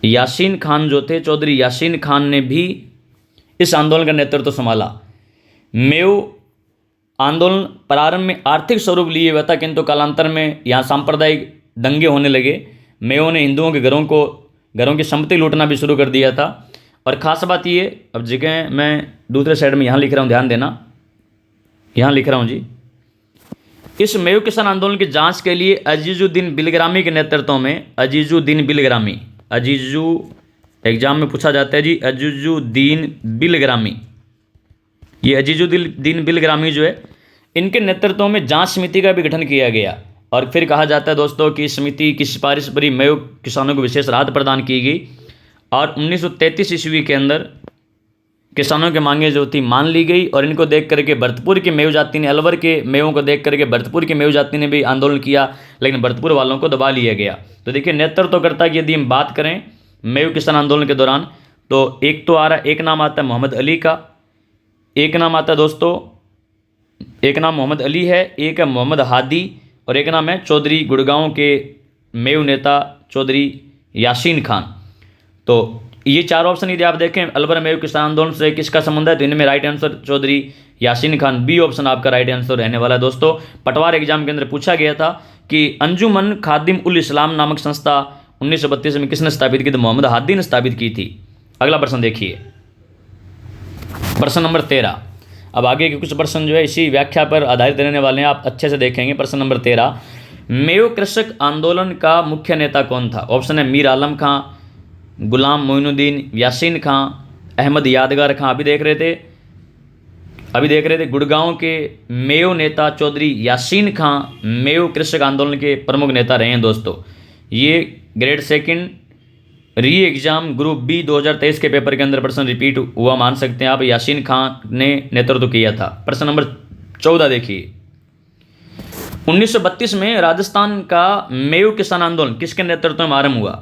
यासीन खान जो थे, चौधरी यासीन खान ने भी इस आंदोलन का नेतृत्व संभाला। मेयो आंदोलन प्रारंभ में आर्थिक स्वरूप लिए हुआ था, किंतु कालांतर में यहाँ सांप्रदायिक दंगे होने लगे। मेयो ने हिंदुओं के घरों की संपत्ति लूटना भी शुरू कर दिया था। और ख़ास बात ये, अब जगह मैं दूसरे साइड में यहाँ लिख रहा हूँ, ध्यान देना, यहाँ लिख रहा हूँ जी, इस मेयो किसान आंदोलन की जांच के लिए अजीजुद्दीन बिलग्रामी के नेतृत्व में, अजीजुद्दीन बिलग्रामी, अजीजू एग्जाम में पूछा जाता है जी, अजीजुद्दीन बिलग्रामी, ये अजीजुद्दीन बिलग्रामी जो है, इनके नेतृत्व में जांच समिति का भी गठन किया गया। और फिर कहा जाता है दोस्तों कि इस समिति की सिफारिश पर ही मेयो किसानों को विशेष राहत प्रदान की गई और 1933 ईस्वी के अंदर किसानों की मांगें जो थी मान ली गई और इनको देख करके भरतपुर की मेयो जाति ने, अलवर के मेयों को देख करके भरतपुर की मेयो जाति ने भी आंदोलन किया, लेकिन भरतपुर वालों को दबा लिया गया। तो देखिए नेतृत्वकर्ता की यदि हम बात करें मेयो किसान आंदोलन के दौरान, तो एक तो आ रहा, एक नाम आता है मोहम्मद अली का, एक नाम आता है दोस्तों, एक नाम मोहम्मद अली है, एक है मोहम्मद हादी और एक नाम है चौधरी गुड़गांव के मेयो नेता चौधरी यासीन खान। तो ये चार ऑप्शन यदि आप देखें अलवर मेयो किसान आंदोलन से किसका संबंध है, तो इनमें right answer Chaudhary Yasin Khan, B option आपका राइट आंसर रहने वाला है। दोस्तों पटवार एग्जाम के अंदर पूछा गया था कि अंजुमन खादिम उल इस्लाम नामक संस्था 1932 में किसने स्थापित की, तो मोहम्मद हादी ने स्थापित की थी। अगला प्रश्न देखिए, प्रश्न नंबर 13। अब आगे के कुछ प्रश्न जो है इसी व्याख्या पर आधारित रहने वाले हैं, आप अच्छे से देखेंगे। प्रश्न नंबर 13, मेयो कृषक आंदोलन का मुख्य नेता कौन था? ऑप्शन है मीर आलम खां, गुलाम मोइनुद्दीन, यासीन खां, अहमद यादगार खां। अभी देख रहे थे गुड़गांव के मेयो नेता चौधरी यासीन खां मेयो कृषक आंदोलन के प्रमुख नेता रहे हैं। दोस्तों ये grade second re exam group B 2023 के पेपर के अंदर प्रश्न रिपीट हुआ मान सकते हैं आप, यासीन खां ने नेतृत्व किया था। प्रश्न नंबर 14 देखिए, 1932 में राजस्थान का मेयो किसान आंदोलन किसके नेतृत्व में आरंभ हुआ?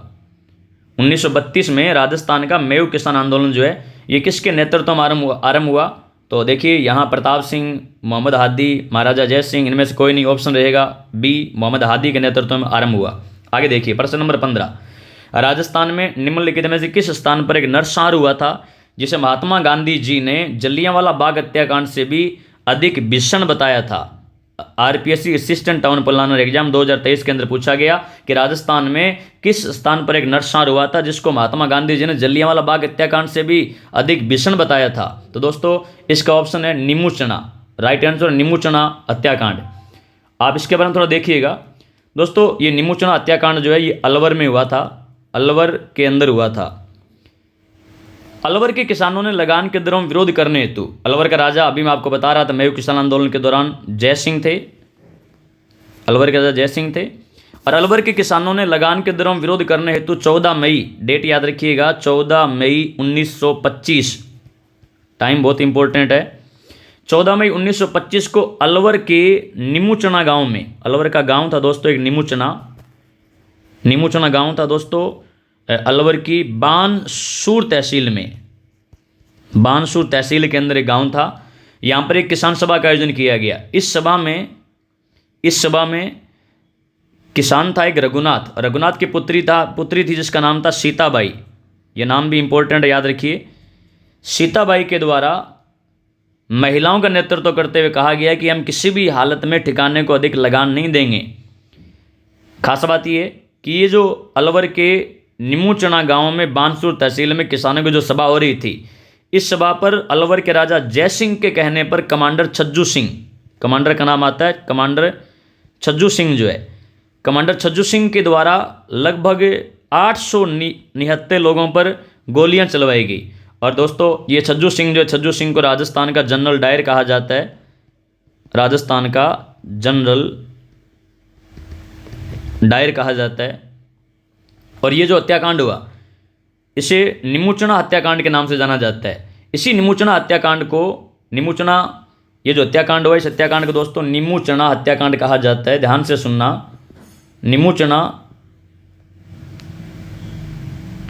1932 में राजस्थान का मेयो किसान आंदोलन जो है ये किसके नेतृत्व में आरंभ हुआ? तो देखिए यहाँ प्रताप सिंह, मोहम्मद हादी, महाराजा जय सिंह, इनमें से कोई नहीं, ऑप्शन रहेगा बी मोहम्मद हादी के नेतृत्व में आरंभ हुआ। आगे देखिए प्रश्न नंबर 15, राजस्थान में निम्नलिखित में से किस स्थान पर एक नरसंहार हुआ था जिसे महात्मा गांधी जी ने जलियांवाला बाग हत्याकांड से भी अधिक भीषण बताया था? RPSC assistant town planner exam 2023 के अंदर पूछा गया कि राजस्थान में किस स्थान पर एक नरसंहार हुआ था जिसको महात्मा गांधी जी ने जलियांवाला बाग हत्याकांड से भी अधिक भीषण बताया था? तो दोस्तों इसका ऑप्शन है नीमूचना, राइट आंसर नीमूचना हत्याकांड। आप इसके बारे में थोड़ा देखिएगा दोस्तों, ये नीमूचना हत्याकांड जो है ये अलवर में हुआ था, अलवर के अंदर हुआ था। अलवर के किसानों ने लगान के दरों में विरोध करने हेतु, अलवर का राजा अभी मैं आपको बता रहा था मेयो किसान आंदोलन के दौरान जय सिंह थे, अलवर के राजा जय सिंह थे, और अलवर के किसानों ने लगान के दरों में विरोध करने हेतु 14 मई, डेट याद रखिएगा 14 मई 1925, टाइम बहुत इंपॉर्टेंट है, 14 मई 1925 को अलवर के नीमूचना गांव में, अलवर का गांव था दोस्तों एक नीमूचना गांव था दोस्तों, अलवर की बानसूर तहसील में, बानसूर तहसील के अंदर एक गांव था। यहाँ पर एक किसान सभा का आयोजन किया गया। इस सभा में किसान था एक रघुनाथ की पुत्री थी जिसका नाम था सीताबाई। ये नाम भी इंपॉर्टेंट है, याद रखिए। सीताबाई के द्वारा महिलाओं का नेतृत्व करते हुए कहा गया कि हम किसी भी हालत में ठिकाने को अधिक लगान नहीं देंगे। खास बात यह कि ये जो अलवर के नीमूचना गांव में बानसूर तहसील में किसानों की जो सभा हो रही थी, इस सभा पर अलवर के राजा जय सिंह के कहने पर कमांडर छज्जू सिंह, कमांडर का नाम आता है कमांडर छज्जू सिंह जो है, कमांडर छज्जू सिंह के द्वारा लगभग 800 निहत्थे लोगों पर गोलियां चलवाई गई। और दोस्तों ये छज्जू सिंह जो है, छज्जू सिंह को राजस्थान का जनरल डायर कहा जाता है, राजस्थान का जनरल डायर कहा जाता है। और ये जो हत्याकांड हुआ इसे निमुचना हत्याकांड के नाम से जाना जाता है। इसी निमुचना हत्याकांड को, निमुचना ये जो हत्याकांड हुआ इस हत्याकांड को दोस्तों निमुचना हत्याकांड कहा जाता है। ध्यान से सुनना, निमुचना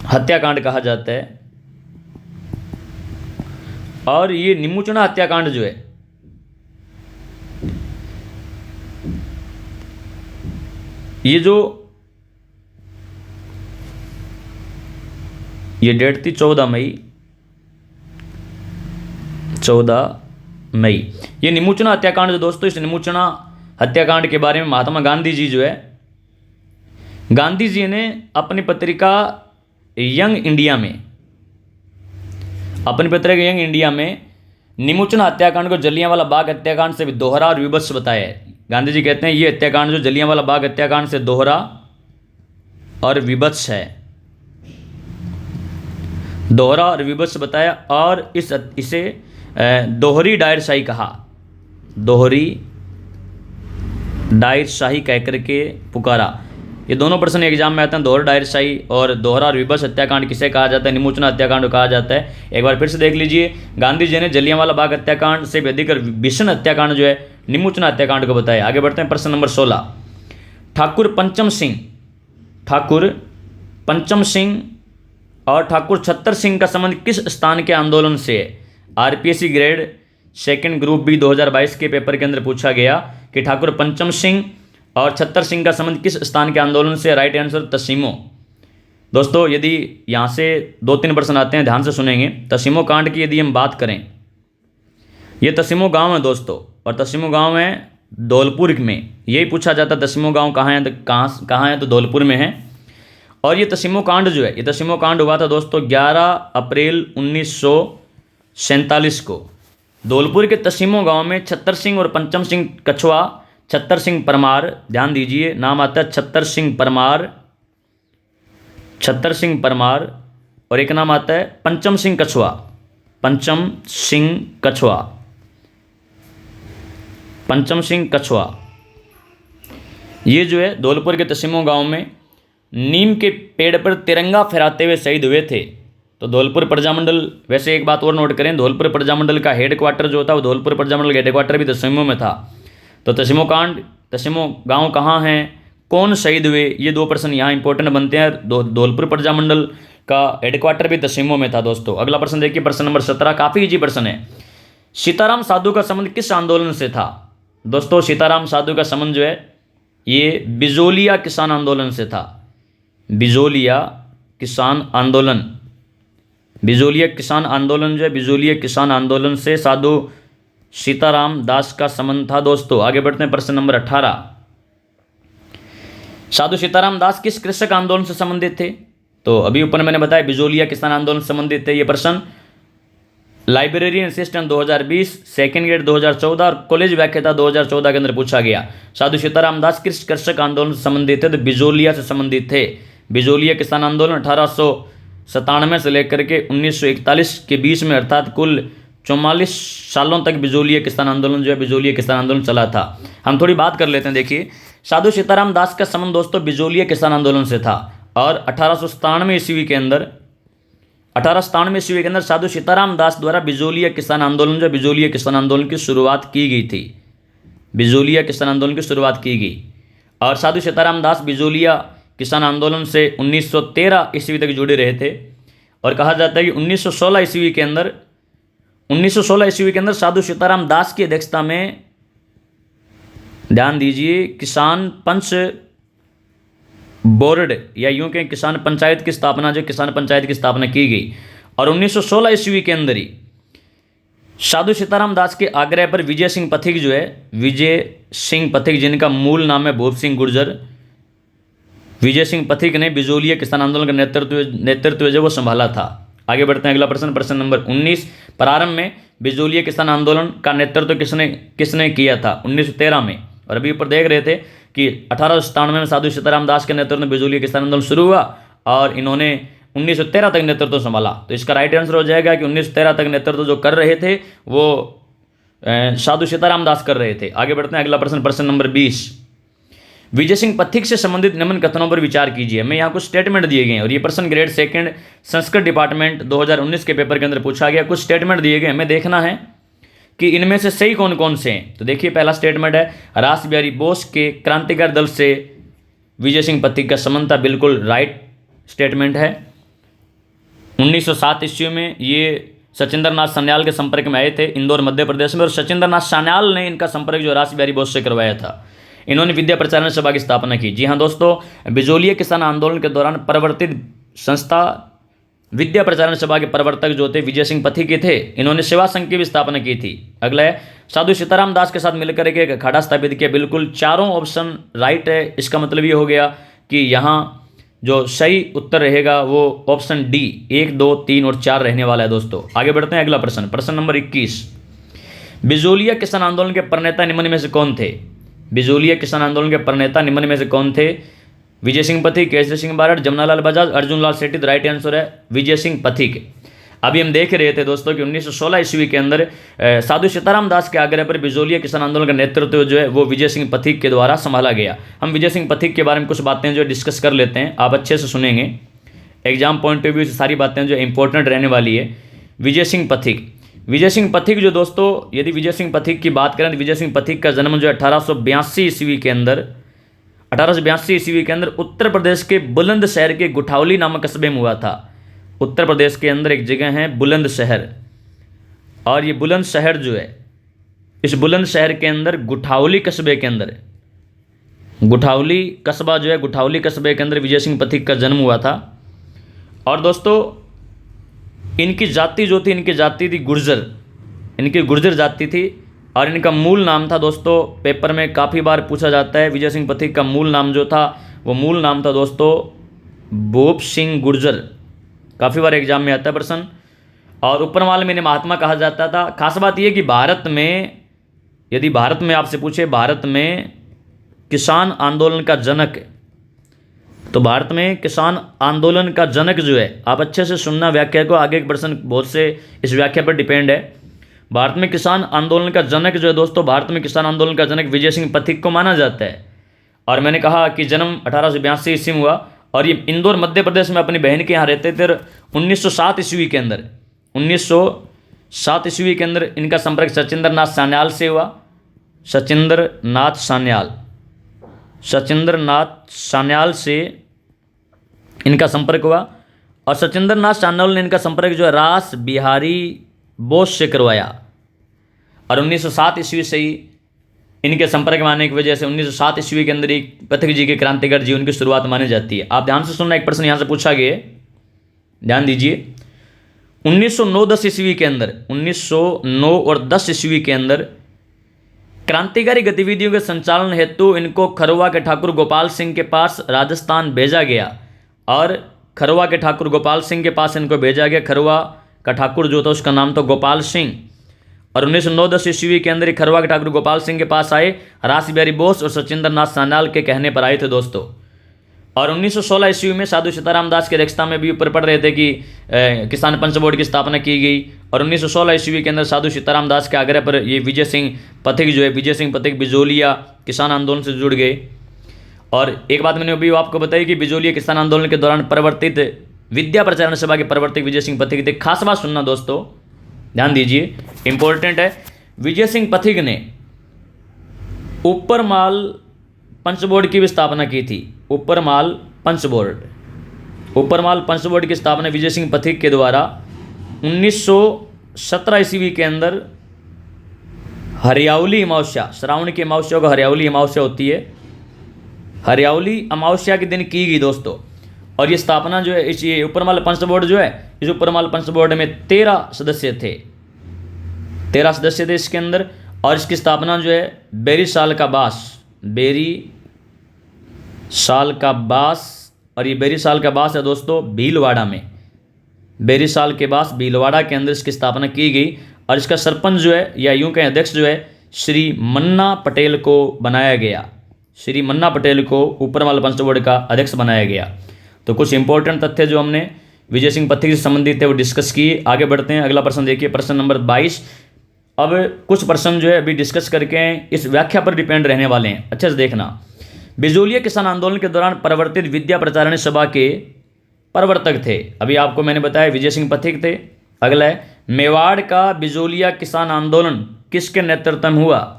हत्याकांड कहा जाता है। और ये निमुचना हत्याकांड जो है ये जो ये डेट थी 14 मई, 14 मई। ये निमुचना हत्याकांड जो दोस्तों, इस निमुचना हत्याकांड के बारे में महात्मा गांधी जी जो है, गांधी जी ने अपनी पत्रिका यंग इंडिया में, अपनी पत्रिका यंग इंडिया में निमुचना हत्याकांड को जलियांवाला बाग हत्याकांड से भी दोहरा और विभत्स बताया है। गांधी जी कहते हैं ये हत्याकांड जो जलियांवाला बाग हत्याकांड से दोहरा और विभत्स है, दोहरा और विभत्स बताया। और इसे दोहरी डायरशाही कहा, दोहरी डायरशाही कह करके पुकारा। ये दोनों प्रश्न एग्जाम में आते हैं, दोहरा डायरशाही और दोहरा और विभत्स हत्याकांड किसे कहा जाता है, निमुचना हत्याकांड कहा जाता है। एक बार फिर से देख लीजिए, गांधी जी ने जलियांवाला बाग हत्याकांड से भी अधिक भीषण हत्याकांड जो है निमुचना हत्याकांड को बताया। आगे बढ़ते हैं, प्रश्न नंबर 16। ठाकुर पंचम सिंह, ठाकुर पंचम सिंह और ठाकुर छत्तर सिंह का संबंध किस स्थान के आंदोलन से है? RPSC grade second group B 2022 के पेपर के अंदर पूछा गया कि ठाकुर पंचम सिंह और छत्तर सिंह का संबंध किस स्थान के आंदोलन से? राइट आंसर तसीमो। दोस्तों यदि यहाँ से 2-3 प्रश्न आते हैं, ध्यान से सुनेंगे। तसीमो कांड की यदि हम बात करें, ये तसीमो गांव है दोस्तों, और तसीमो गांव है धौलपुर में। यही पूछा जाता है तसीमो गांव कहाँ है, तो कहाँ है, तो धौलपुर में है। और ये तसीमो कांड जो है, ये तसीमो कांड हुआ था दोस्तों 11 अप्रैल 1947 को। धौलपुर के तसीमो गांव में छत्तर सिंह और पंचम सिंह कछुआ, छत्तर सिंह परमार, ध्यान दीजिए नाम आता है छत्तर सिंह परमार, छत्तर सिंह परमार, और एक नाम आता है पंचम सिंह कछुआ, पंचम सिंह कछुआ, पंचम सिंह कछुआ। ये जो है धौलपुर के तसीमो गांव में नीम के पेड़ पर तिरंगा फहराते हुए शहीद हुए थे। तो धौलपुर प्रजामंडल, वैसे एक बात और नोट करें, धौलपुर प्रजामंडल का हेडक्वार्टर जो था वो धौलपुर प्रजामंडल का हेडक्वार्टर भी तसीमो में था। तो तसीमो कांड, तसीमो गांव कहाँ हैं, कौन शहीद हुए, ये 2 प्रश्न यहाँ इंपॉर्टेंट बनते हैं। धौलपुर प्रजामंडल का हेडक्वार्टर भी तसीमो में था दोस्तों। अगला प्रश्न देखिए, प्रश्न नंबर 17, काफ़ी इजी प्रश्न है। सीताराम साधु का संबंध किस आंदोलन से था? दोस्तों सीताराम साधु का संबंध जो है ये बिजोलिया किसान आंदोलन से था, बिजोलिया किसान आंदोलन, बिजोलिया किसान आंदोलन जो है, बिजोलिया किसान आंदोलन से साधु सीताराम दास का संबंध था दोस्तों। आगे बढ़ते हैं, प्रश्न नंबर 18। साधु सीताराम दास किस कृषक आंदोलन से संबंधित थे? तो अभी ऊपर मैंने बताया बिजोलिया किसान आंदोलन से संबंधित थे। ये प्रश्न लाइब्रेरियन असिस्टेंट 2020, सेकंड ग्रेड 2014 और कॉलेज व्याख्याता 2014 के अंदर पूछा गया। साधु सीताराम दास किस कृषक आंदोलन से संबंधित थे? तो बिजोलिया से संबंधित थे। बिजोलिया किसान आंदोलन 1897 से लेकर के 1941 के बीच में, अर्थात कुल 44 सालों तक बिजोलिया किसान आंदोलन जो है, बिजोलिया किसान आंदोलन चला था। हम थोड़ी बात कर लेते हैं। देखिए साधु सीताराम दास का संबंध दोस्तों बिजोलिया किसान आंदोलन से था। और 1897 ईस्वी के अंदर, 1897 ईस्वी के अंदर साधु सीताराम दास द्वारा बिजोलिया किसान आंदोलन जो, बिजोलिया किसान आंदोलन की शुरुआत की गई थी, बिजोलिया किसान आंदोलन की शुरुआत की गई। और साधु सीताराम दास बिजोलिया किसान आंदोलन से 1913 ईस्वी तक जुड़े रहे थे। और कहा जाता है कि 1916 ईस्वी के अंदर, 1916 ईस्वी के अंदर साधु सीताराम दास की अध्यक्षता में, ध्यान दीजिए, किसान पंच बोर्ड या यूं कहें किसान पंचायत की स्थापना, जो किसान पंचायत की स्थापना की गई। और 1916 ईस्वी के अंदर ही साधु सीताराम दास के आग्रह पर विजय सिंह पथिक जो है, विजय सिंह पथिक जिनका मूल नाम है भूप सिंह गुर्जर, विजय सिंह पथिक ने बिजोलिया किसान आंदोलन का नेतृत्व जो वो संभाला था। आगे बढ़ते हैं अगला प्रश्न, प्रश्न नंबर 19। प्रारंभ में बिजोलिया किसान आंदोलन का नेतृत्व किसने किया था? 1913 में। और अभी ऊपर देख रहे थे कि 1897 में साधु सीताराम दास के नेतृत्व में बिजोलिया किसान आंदोलन शुरू हुआ और इन्होंने 1913 तक नेतृत्व संभाला। तो इसका राइट आंसर हो जाएगा कि 1913 तक नेतृत्व जो कर रहे थे वो साधु सीताराम दास कर रहे थे। आगे बढ़ते हैं अगला प्रश्न, प्रश्न नंबर 20। विजय सिंह पथिक से संबंधित निम्न कथनों पर विचार कीजिए। मैं यहाँ कुछ स्टेटमेंट दिए गए हैं और ये प्रश्न ग्रेड 2 संस्कृत डिपार्टमेंट 2019 के पेपर के अंदर पूछा गया। कुछ स्टेटमेंट दिए गए, हमें देखना है कि इनमें से सही कौन कौन से हैं। तो देखिए पहला स्टेटमेंट है, रास बिहारी बोस के क्रांतिकारी दल से विजय सिंह पथिक का संबंध था। बिल्कुल राइट स्टेटमेंट है। 1907 ईस्वी में ये सचिंद्र नाथ सान्याल के संपर्क में आए थे इंदौर मध्य प्रदेश में, और सचिंद्र नाथ सान्याल ने इनका संपर्क जो रास बिहारी बोस से करवाया था। इन्होंने विद्या प्रचारण सभा की स्थापना की। जी हाँ दोस्तों, बिजोलिया किसान आंदोलन के दौरान परिवर्तित संस्था विद्या प्रचारण सभा के प्रवर्तक जो थे विजय सिंह पथिक के थे। इन्होंने सेवा संघ की भी स्थापना की थी। अगला है, साधु सीताराम दास के साथ मिलकर एक अखाड़ा स्थापित किया। बिल्कुल चारों ऑप्शन राइट है। इसका मतलब ये हो गया कि यहाँ जो सही उत्तर रहेगा वो ऑप्शन डी 1, 2, 3 और 4 रहने वाला है दोस्तों। आगे बढ़ते हैं अगला प्रश्न, प्रश्न नंबर 21। बिजोलिया किसान आंदोलन के प्रणेता निम्न में से कौन थे? बिजोलिया किसान आंदोलन के प्रणेता निम्न में से कौन थे? विजय सिंह पथिक, केसरी सिंह बारड, जमनालाल बजाज, अर्जुन लाल सेठी। राइट आंसर है विजय सिंह पथिक। अभी हम देख रहे थे दोस्तों कि 1916 ईस्वी के अंदर साधु सीताराम दास के आग्रह पर बिजोलिया किसान आंदोलन का नेतृत्व जो है वो विजय सिंह पथिक के द्वारा संभाला गया। हम विजय सिंह पथिक के बारे में कुछ बातें जो डिस्कस कर लेते हैं, आप अच्छे से सुनेंगे। एग्जाम पॉइंट ऑफ व्यू से सारी बातें जो इंपॉर्टेंट रहने वाली है। विजय सिंह पथिक, विजय सिंह पथिक जो दोस्तों, यदि विजय सिंह पथिक की बात करें तो विजय सिंह पथिक का जन्म जो 1882 ईस्वी के अंदर 1882 ईस्वी के अंदर उत्तर प्रदेश के बुलंदशहर के गुठावली नामक कस्बे में हुआ था। उत्तर प्रदेश के अंदर एक जगह है बुलंदशहर, और ये बुलंदशहर जो है, इस बुलंदशहर के अंदर गुठावली कस्बे के अंदर, गुठावली कस्बा जो है, गुठावली कस्बे के अंदर विजय सिंह पथिक का जन्म हुआ था। और दोस्तों इनकी जाति जो थी, इनकी जाति थी गुर्जर, इनकी गुर्जर जाति थी। और इनका मूल नाम था दोस्तों, पेपर में काफ़ी बार पूछा जाता है, विजय सिंह पथिक का मूल नाम जो था वो मूल नाम था दोस्तों भूप सिंह गुर्जर। काफ़ी बार एग्जाम में आता है प्रश्न। और ऊपरवाल में इन्हें महात्मा कहा जाता था। खास बात यह कि भारत में, यदि भारत में आपसे पूछे भारत में किसान आंदोलन का जनक, तो भारत में किसान आंदोलन का जनक जो है, आप अच्छे से सुनना व्याख्या को, आगे एक प्रश्न बहुत से इस व्याख्या पर डिपेंड है। भारत में किसान आंदोलन का जनक जो है दोस्तों, भारत में किसान आंदोलन का जनक विजय सिंह पथिक को माना जाता है। और मैंने कहा कि जन्म 1882 ईस्वी में हुआ और ये इंदौर मध्य प्रदेश में अपनी बहन के यहाँ रहते थे। 1907 ईस्वी के अंदर 1907 ईस्वी के अंदर इनका संपर्क सचिंद्र नाथ सान्याल से हुआ। सचिंद्र नाथ सान्याल, सचिंद्र नाथ सान्याल से इनका संपर्क हुआ। और सचिंद्र नाथ सान्याल ने इनका संपर्क जो है रास बिहारी बोस से करवाया। और 1907 ईस्वी से ही इनके संपर्क में आने की वजह से 1907 ईस्वी के अंदर ही पथिक जी के क्रांतिकारी जीवन की शुरुआत मानी जाती है। आप ध्यान से सुनना, एक प्रश्न यहाँ से पूछा गया, ध्यान दीजिए। 1909-10 ईस्वी के अंदर, 1909 और 10 ईस्वी के अंदर क्रांतिकारी गतिविधियों के संचालन हेतु इनको खरवा के ठाकुर गोपाल सिंह के पास राजस्थान भेजा गया। और खरवा के ठाकुर गोपाल सिंह के पास इनको भेजा गया। खरवा का ठाकुर जो था उसका नाम था गोपाल सिंह। और 1909-10 ईस्वी के अंदर खरवा के ठाकुर गोपाल सिंह के पास आए, रास बिहारी बोस और सचिंद्र नाथ सान्याल के कहने पर आए थे दोस्तों। और 1916 ईस्वी में साधु सीताराम दास की अध्यक्षता में भी ऊपर पढ़ रहे थे कि किसान पंच बोर्ड की स्थापना की गई। और 1916 ईस्वी के अंदर साधु सीताराम दास के आग्रह पर ये विजय सिंह पथिक जो है, विजय सिंह पथिक बिजोलिया किसान आंदोलन से जुड़ गए। और एक बात मैंने अभी आपको बताई कि बिजोलिया किसान आंदोलन के दौरान परिवर्तित विद्या प्रचारण सभा के प्रवर्तक विजय सिंह पथिक थे। खास बात सुनना दोस्तों, ध्यान दीजिए, इंपॉर्टेंट है। विजय सिंह पथिक ने ऊपरमाल पंच बोर्ड की भी स्थापना की थी। ऊपरमाल पंच बोर्ड, ऊपरमाल पंच बोर्ड की स्थापना विजय सिंह पथिक के द्वारा 1917 ईस्वी के अंदर हरियावली अमावस्या, श्रावण की अमावस्या को हरियावली अमावस्या होती है, हरियावली अमावस्या के दिन की गई दोस्तों। और ये स्थापना जो है, इस ये ऊपरमाल पंच बोर्ड जो है, इस ऊपरमाल पंच बोर्ड में 13 सदस्य थे, 13 सदस्य थे इसके अंदर। और इसकी स्थापना जो है बेरी साल का बास, बेरी साल का बास, और ये बेरी साल का बास है दोस्तों भीलवाड़ा में, बेरीसाल के पास भीलवाड़ा के अंदर इसकी स्थापना की गई और इसका सरपंच जो है या यूं कहें अध्यक्ष जो है श्री मन्ना पटेल को बनाया गया। श्री मन्ना पटेल को ऊपरवाल पंच बोर्ड का अध्यक्ष बनाया गया। तो कुछ इंपॉर्टेंट तथ्य जो हमने विजय सिंह पथिक से संबंधित है वो डिस्कस किए। आगे बढ़ते हैं, अगला प्रश्न देखिए, प्रश्न नंबर 22। अब कुछ प्रश्न जो है अभी डिस्कस करके इस व्याख्या पर डिपेंड रहने वाले हैं, अच्छे से देखना। बिजोलिया किसान आंदोलन के दौरान परिवर्तित विद्या प्रचारणी सभा के प्रवर्तक थे, अभी आपको मैंने बताया विजय सिंह पथिक थे। अगला है, मेवाड़ का बिजोलिया किसान आंदोलन किसके नेतृत्व में हुआ?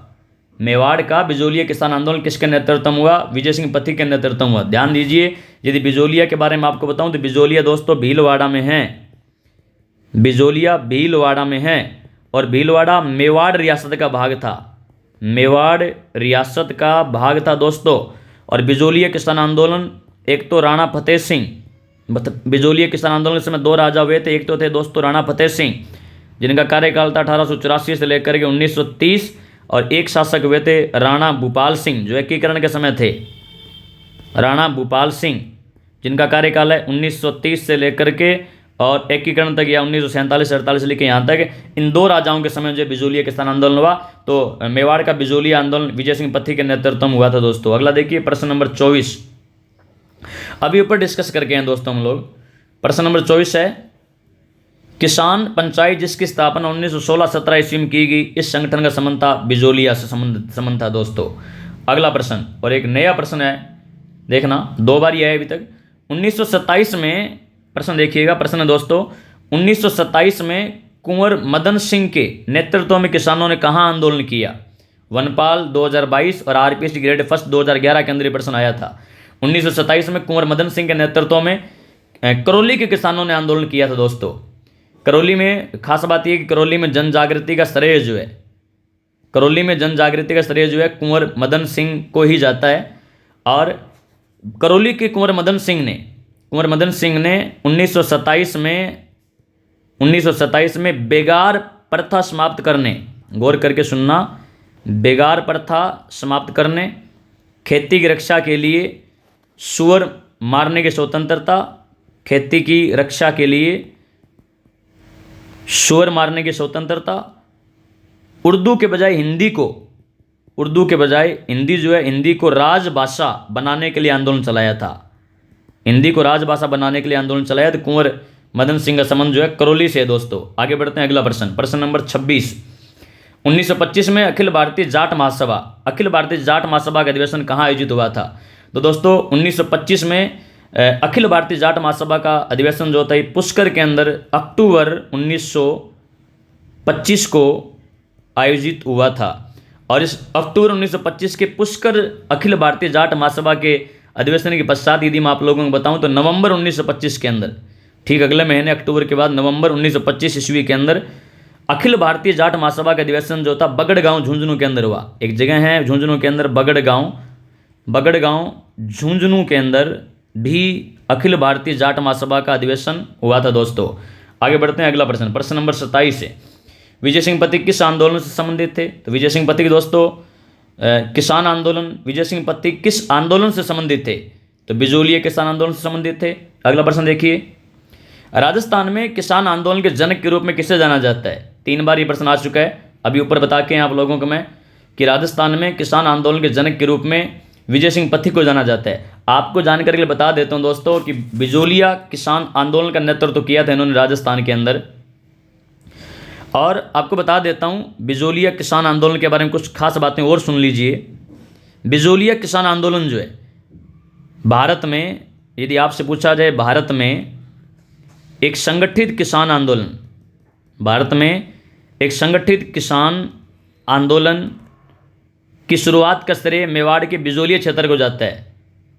मेवाड़ का बिजोलिया किसान आंदोलन किसके नेतृत्व में हुआ? विजय सिंह पथिक के नेतृत्व में हुआ। ध्यान दीजिए, यदि बिजोलिया के बारे में आपको बताऊं तो बिजोलिया दोस्तों भीलवाड़ा में है। बिजोलिया भीलवाड़ा में है और भीलवाड़ा मेवाड़ रियासत का भाग था। मेवाड़ रियासत का भाग था दोस्तों। और बिजोलिया किसान आंदोलन, एक तो राणा फतेह सिंह, बिजोलिया किसान आंदोलन से में दो राजा हुए थे। एक तो थे दोस्तों राणा फतेह सिंह जिनका कार्यकाल था 1884 से लेकर के 1930, और एक शासक हुए थे राणा भूपाल सिंह जो एकीकरण के समय थे। राणा भूपाल सिंह जिनका कार्यकाल है 1930 से लेकर के और एकीकरण तक या 1947-48 से लेकर यहाँ तक, इन दो राजाओं के समय जो बिजोलिया किसान आंदोलन हुआ। तो मेवाड़ का बिजोलिया आंदोलन विजय सिंह पथिक के नेतृत्व में हुआ था दोस्तों। अगला देखिए, प्रश्न नंबर 24 अभी ऊपर डिस्कस करके हैं दोस्तों हम लोग। प्रश्न नंबर 24 है, किसान पंचायत जिसकी स्थापना 1916-17 ईस्वी में की गई, इस संगठन का संबंध था बिजोलिया से संबंध था दोस्तों। अगला प्रश्न, और एक नया प्रश्न है, देखना 2 बार ही आया अभी तक। 1927 में प्रश्न देखिएगा, प्रश्न है दोस्तों 1927 में कुंवर मदन सिंह के नेतृत्व में किसानों ने कहाँ आंदोलन किया? वनपाल 2022 और आरपीएससी ग्रेड फर्स्ट 2011 के अंदर ये प्रश्न आया था। 1927 में कुंवर मदन सिंह के नेतृत्व में करौली के किसानों ने आंदोलन किया था दोस्तों। करौली में खास बात यह कि करौली में जन जागृति का श्रेय जो है, करौली में जन जागृति का श्रेय जो है कुंवर मदन सिंह को ही जाता है। और करौली के कुंवर मदन सिंह ने 1927 में बेगार प्रथा समाप्त करने, गौर करके सुनना, बेगार प्रथा समाप्त करने, खेती की रक्षा के लिए सुअर मारने की स्वतंत्रता, खेती की रक्षा के लिए सुअर मारने की स्वतंत्रता, उर्दू के बजाय हिंदी जो है हिंदी को राजभाषा बनाने के लिए आंदोलन चलाया था। हिंदी को राजभाषा बनाने के लिए आंदोलन चलाया तो कुंवर मदन सिंह का संबंध जो है करौली से है दोस्तों। आगे बढ़ते हैं, अगला प्रश्न, प्रश्न नंबर 26। 1925 में अखिल भारतीय जाट महासभा का अधिवेशन कहाँ आयोजित हुआ था? तो दोस्तों 1925 में अखिल भारतीय जाट महासभा का अधिवेशन जो था पुष्कर के अंदर अक्टूबर 1925 को आयोजित हुआ था। और इस अक्टूबर 1925 के पुष्कर अखिल भारतीय जाट महासभा के अधिवेशन के पश्चात यदि मैं आप लोगों को बताऊं तो नवंबर 1925 के अंदर, ठीक अगले महीने अक्टूबर के बाद नवंबर 1925 ईस्वी के अंदर अखिल भारतीय जाट महासभा का अधिवेशन जो था बगड़गांव झुंझुनू के अंदर हुआ। एक जगह है झुंझुनू के अंदर बगड़गांव झुंझुनू के अंदर भी अखिल भारतीय जाट महासभा का अधिवेशन हुआ था दोस्तों। आगे बढ़ते हैं, अगला प्रश्न, प्रश्न नंबर 27 है, विजय सिंह पथिक किस आंदोलन से संबंधित थे? तो विजय सिंह पथिक दोस्तों किसान आंदोलन, विजय सिंह पथिक किस आंदोलन से संबंधित थे? तो बिजोलिया किसान आंदोलन से संबंधित थे। अगला प्रश्न देखिए, राजस्थान में किसान आंदोलन के जनक के रूप में किसे जाना जाता है? 3 बार ये प्रश्न आ चुका है, अभी ऊपर बता के आप लोगों को मैं कि राजस्थान में किसान आंदोलन के जनक के रूप में विजय सिंह पथिक को जाना जाता है। आपको जानकारी के लिए बता देता हूं दोस्तों कि बिजोलिया किसान आंदोलन का नेतृत्व किया था इन्होंने राजस्थान के अंदर। और आपको बता देता हूं बिजोलिया किसान आंदोलन के बारे में कुछ खास बातें और सुन लीजिए। बिजोलिया किसान आंदोलन जो है भारत में, यदि आपसे पूछा जाए भारत में एक संगठित किसान आंदोलन, भारत में एक संगठित किसान आंदोलन की शुरुआत का श्रेय मेवाड़ के बिजोलिया क्षेत्र को जाता है।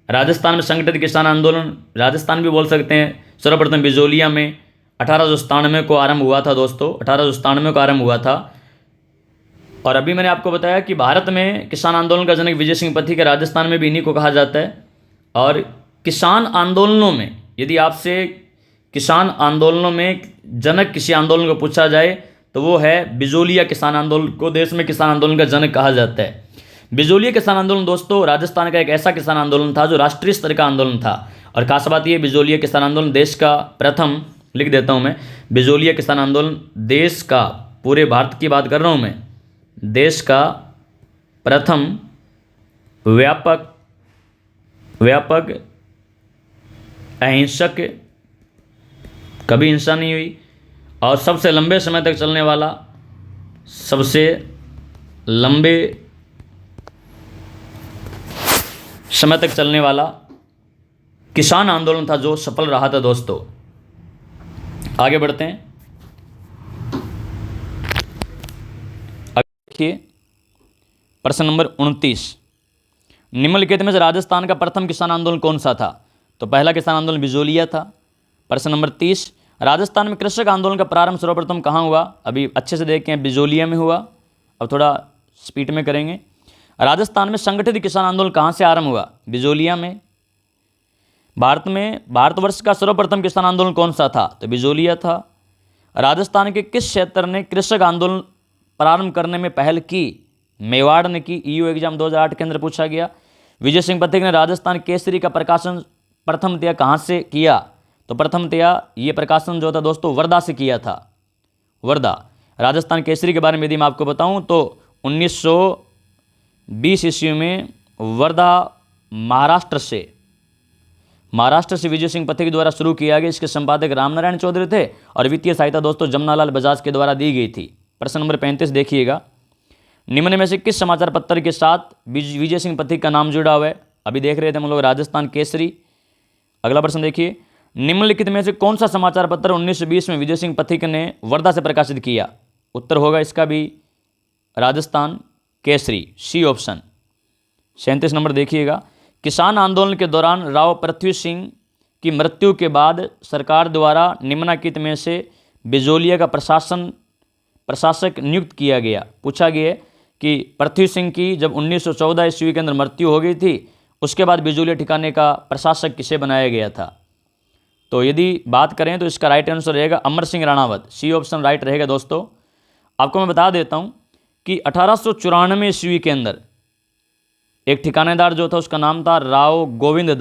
राजस्थान में संगठित किसान आंदोलन, राजस्थान भी बोल सकते हैं, सर्वप्रथम बिजोलिया में 1897 को आरंभ हुआ था दोस्तों, 1897 को आरंभ हुआ था। और अभी मैंने आपको बताया कि भारत में किसान आंदोलन का जनक विजय सिंह पथिक है, राजस्थान में भी इन्हीं को कहा जाता है। और किसान आंदोलनों में यदि आपसे किसान आंदोलनों में जनक किसी आंदोलन को पूछा जाए तो वो है बिजोलिया किसान आंदोलन को देश में किसान आंदोलन का जनक कहा जाता है। बिजोलिया किसान आंदोलन दोस्तों राजस्थान का एक ऐसा किसान आंदोलन था जो राष्ट्रीय स्तर का आंदोलन था। और खास बात यह बिजोलिया किसान आंदोलन देश का प्रथम लिख देता हूँ मैं। बिजोलिया किसान आंदोलन देश का, पूरे भारत की बात कर रहा हूँ मैं, देश का प्रथम व्यापक अहिंसक, कभी हिंसा नहीं हुई, और सबसे लंबे समय तक चलने वाला, सबसे लंबे समय तक चलने वाला किसान आंदोलन था जो सफल रहा था दोस्तों। आगे बढ़ते हैं। देखिए प्रश्न नंबर 29, निम्नलिखित में से राजस्थान का प्रथम किसान आंदोलन कौन सा था? तो पहला किसान आंदोलन बिजोलिया था। प्रश्न नंबर 30, राजस्थान में कृषक आंदोलन का प्रारंभ सर्वप्रथम कहाँ हुआ? अभी अच्छे से देखें, बिजोलिया में हुआ। अब थोड़ा स्पीड में करेंगे। राजस्थान में संगठित किसान आंदोलन कहाँ से आरंभ हुआ? बिजोलिया में। भारतवर्ष का सर्वप्रथम किसान आंदोलन कौन सा था? तो बिजोलिया था। राजस्थान के किस क्षेत्र ने कृषक आंदोलन प्रारंभ करने में पहल की? मेवाड़ ने की। ईयू एग्जाम 2008 के अंदर पूछा गया। विजय सिंह पथिक ने राजस्थान केसरी का प्रकाशन प्रथमतया कहाँ से किया? तो प्रथमतया ये प्रकाशन जो था दोस्तों वर्धा से किया था। वर्धा। राजस्थान केसरी के बारे में यदि मैं आपको बताऊं तो 1920 ईस्वी में वर्धा महाराष्ट्र से विजय सिंह पथिक द्वारा शुरू किया गया। इसके संपादक रामनारायण चौधरी थे और वित्तीय सहायता दोस्तों जमनालाल बजाज के द्वारा दी गई थी। प्रश्न नंबर 35 देखिएगा, निम्न में से किस समाचार पत्र के साथ विजय सिंह पथिक का नाम जुड़ा हुआ है? अभी देख रहे थे हम लोग राजस्थान केसरी। अगला प्रश्न देखिए, निम्नलिखित में से कौन सा समाचार पत्र 1920 में विजय सिंह पथिक ने वर्धा से प्रकाशित किया? उत्तर होगा इसका भी Rajasthan Kesari, C option. 37 number देखिएगा, किसान आंदोलन के दौरान राव पृथ्वी सिंह की मृत्यु के बाद सरकार द्वारा निम्नलिखित में से बिजोलिया का प्रशासक नियुक्त किया गया। पूछा गया कि पृथ्वी सिंह की जब 1914 ईस्वी के अंदर मृत्यु हो गई थी, उसके बाद बिजोलिया ठिकाने का प्रशासक किसे बनाया गया था? तो यदि बात करें तो इसका राइट आंसर रहेगा Amar Singh Ranawat, C option right रहेगा दोस्तों। आपको मैं बता देता हूं कि 1894 ईस्वी के अंदर एक ठिकानेदार जो था उसका नाम था राव गोविंद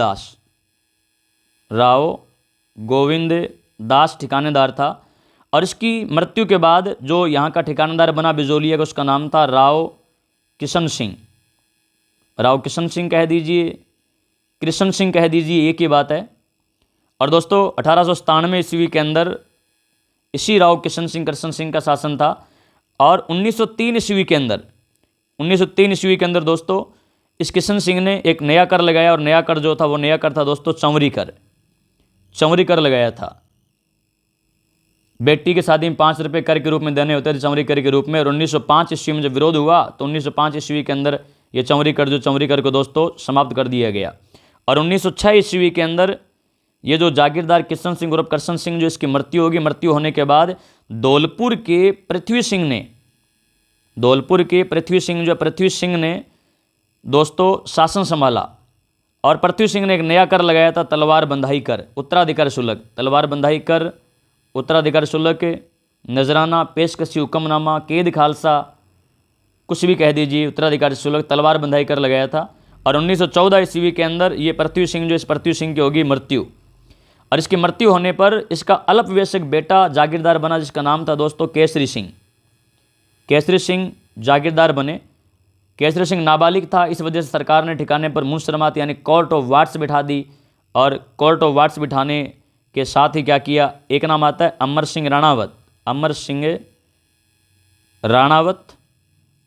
दास ठिकानेदार था, और इसकी मृत्यु के बाद जो यहाँ का ठिकानेदार बना बिजोलिया का, उसका नाम था राव किशन सिंह कह दीजिए, कृष्ण सिंह कह दीजिए, एक ही बात है। और दोस्तों 1897 ईस्वी के अंदर इसी राव कृष्ण सिंह का शासन था, और 1903 ईस्वी के अंदर दोस्तों इस किशन सिंह ने एक नया कर लगाया, और नया कर जो था वो नया कर था दोस्तों चौवरी कर लगाया था। बेटी की शादी में 5 रुपये कर के रूप में देने होते थे, चौवरी कर के रूप में। और 1905 ईस्वी में जब विरोध हुआ तो 1905 ईस्वी के अंदर ये चौवरी कर को दोस्तों समाप्त कर दिया गया। और 1906 ईस्वी के अंदर ये जो जागीरदार किशन सिंह उर्फ कृष्ण सिंह जो इसकी मृत्यु होने के बाद धौलपुर के पृथ्वी सिंह ने दोस्तों शासन संभाला, और पृथ्वी सिंह ने एक नया कर लगाया था तलवार बंधाई कर, उत्तराधिकार शुल्क, नजराना, पेशकशी, हुक्मनामा, कैद खालसा, कुछ भी कह दीजिए, उत्तराधिकार शुल्क, तलवार बंधाई कर लगाया था। और 1914 ईस्वी के अंदर ये पृथ्वी सिंह की होगी मृत्यु, और इसकी मृत्यु होने पर इसका अल्पवयस्क बेटा जागीरदार बना, जिसका नाम था दोस्तों केसरी सिंह जागीरदार बने। केसरी सिंह नाबालिग था, इस वजह से सरकार ने ठिकाने पर मुंशरमात यानी कोर्ट ऑफ वार्ड्स बिठा दी, और कोर्ट ऑफ वार्ड्स बिठाने के साथ ही क्या किया, एक नाम आता है अमर सिंह राणावत,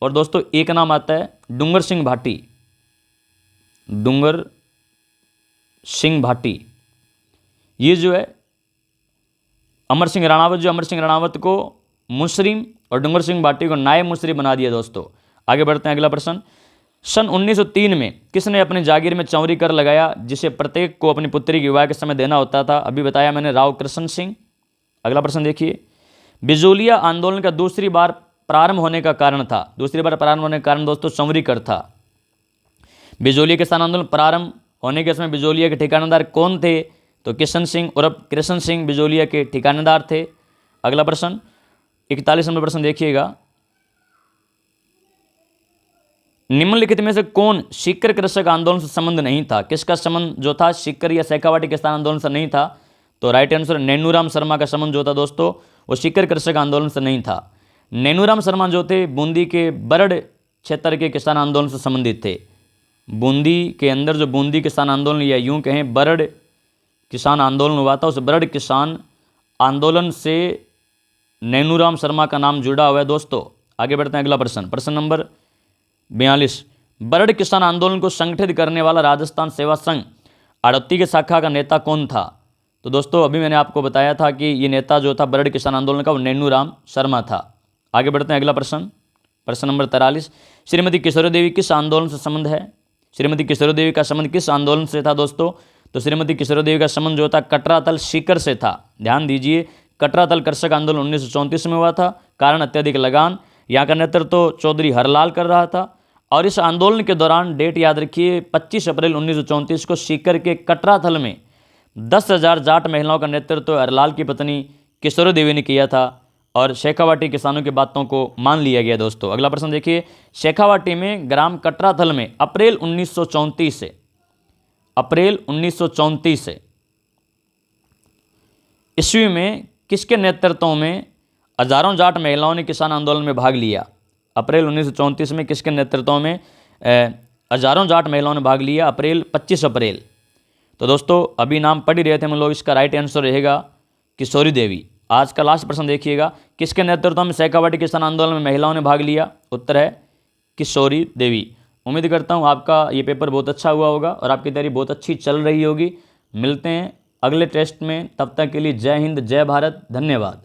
और दोस्तों एक नाम आता है डूंगर सिंह भाटी। ये जो है अमर सिंह राणावत को मुंशरी और डूंगर सिंह भाटी को नायब मुंशरी बना दिया दोस्तों। आगे बढ़ते हैं, अगला प्रश्न, सन 1903 में किसने अपनी जागीर में चौवरी कर लगाया, जिसे प्रत्येक को अपनी पुत्री के विवाह के समय देना होता था? अभी बताया मैंने, राव कृष्ण सिंह। अगला प्रश्न देखिए, बिजोलिया आंदोलन का दूसरी बार प्रारंभ होने का कारण दोस्तों चौवरी कर था। बिजोलिया किसान आंदोलन प्रारंभ होने के समय बिजोलिया के ठिकानेदार कौन थे? तो किशन सिंह उर्फ कृष्ण सिंह बिजोलिया के ठिकानेदार थे। अगला प्रश्न 41 नंबर प्रश्न देखिएगा, निम्नलिखित में से कौन सीकर कृषक आंदोलन से संबंध नहीं था? किसका संबंध जो था सीकर या शेखावाटी किसान आंदोलन से नहीं था? तो राइट आंसर नैनूराम शर्मा का संबंध जो था दोस्तों वो सीकर कृषक आंदोलन से नहीं था। नैनूराम शर्मा जो थे बूंदी के बरड़ क्षेत्र के किसान आंदोलन से संबंधित थे। बूंदी के अंदर जो बूंदी किसान आंदोलन या यूं कहें बरड़ किसान आंदोलन हुआ था, उस बरड़ किसान आंदोलन से नैनूराम शर्मा का नाम जुड़ा हुआ है दोस्तों। आगे बढ़ते हैं अगला प्रश्न, प्रश्न नंबर 42। बरड़ किसान आंदोलन को संगठित करने वाला राजस्थान सेवा संघ अड़त्ती के शाखा का नेता कौन था? तो दोस्तों अभी मैंने आपको बताया था कि ये नेता जो था बरड़ किसान आंदोलन का वो नैनूराम शर्मा था। आगे बढ़ते हैं अगला प्रश्न, प्रश्न नंबर 43। श्रीमती किशोरी देवी किस आंदोलन से संबंध है? श्रीमती किशोरी देवी का संबंध किस आंदोलन से था दोस्तों? तो श्रीमती किशोरी देवी का संबंध जो था कटरातल सीकर से था। ध्यान दीजिए, कटरातल कृषक आंदोलन 1934 में हुआ था। कारण अत्यधिक लगान। यहाँ का नेतृत्व तो चौधरी हरलाल कर रहा था। और इस आंदोलन के दौरान डेट याद रखिए 25 अप्रैल 1934 को सीकर के कटराथल में 10,000 जाट महिलाओं का नेतृत्व हरलाल की पत्नी किशोरी देवी ने किया था और शेखावाटी किसानों की बातों को मान लिया गया दोस्तों। अगला प्रश्न देखिए, शेखावाटी में ग्राम कटराथल में अप्रैल 1934 से ईस्वी में किसके नेतृत्व में हजारों जाट महिलाओं ने किसान आंदोलन में भाग लिया? अप्रैल 1934 में किसके नेतृत्व में हजारों जाट महिलाओं ने भाग लिया? 25 अप्रैल। तो दोस्तों अभी नाम पढ़ ही रहे थे हम लोग, इसका राइट आंसर रहेगा किशोरी देवी। आज का लास्ट प्रश्न देखिएगा, किसके नेतृत्व में शेखावाटी किसान आंदोलन में महिलाओं ने भाग लिया? उत्तर है किशोरी देवी। उम्मीद करता हूँ आपका ये पेपर बहुत अच्छा हुआ होगा और आपकी तैयारी बहुत अच्छी चल रही होगी। मिलते हैं अगले टेस्ट में, तब तक के लिए जय हिंद, जय भारत, धन्यवाद।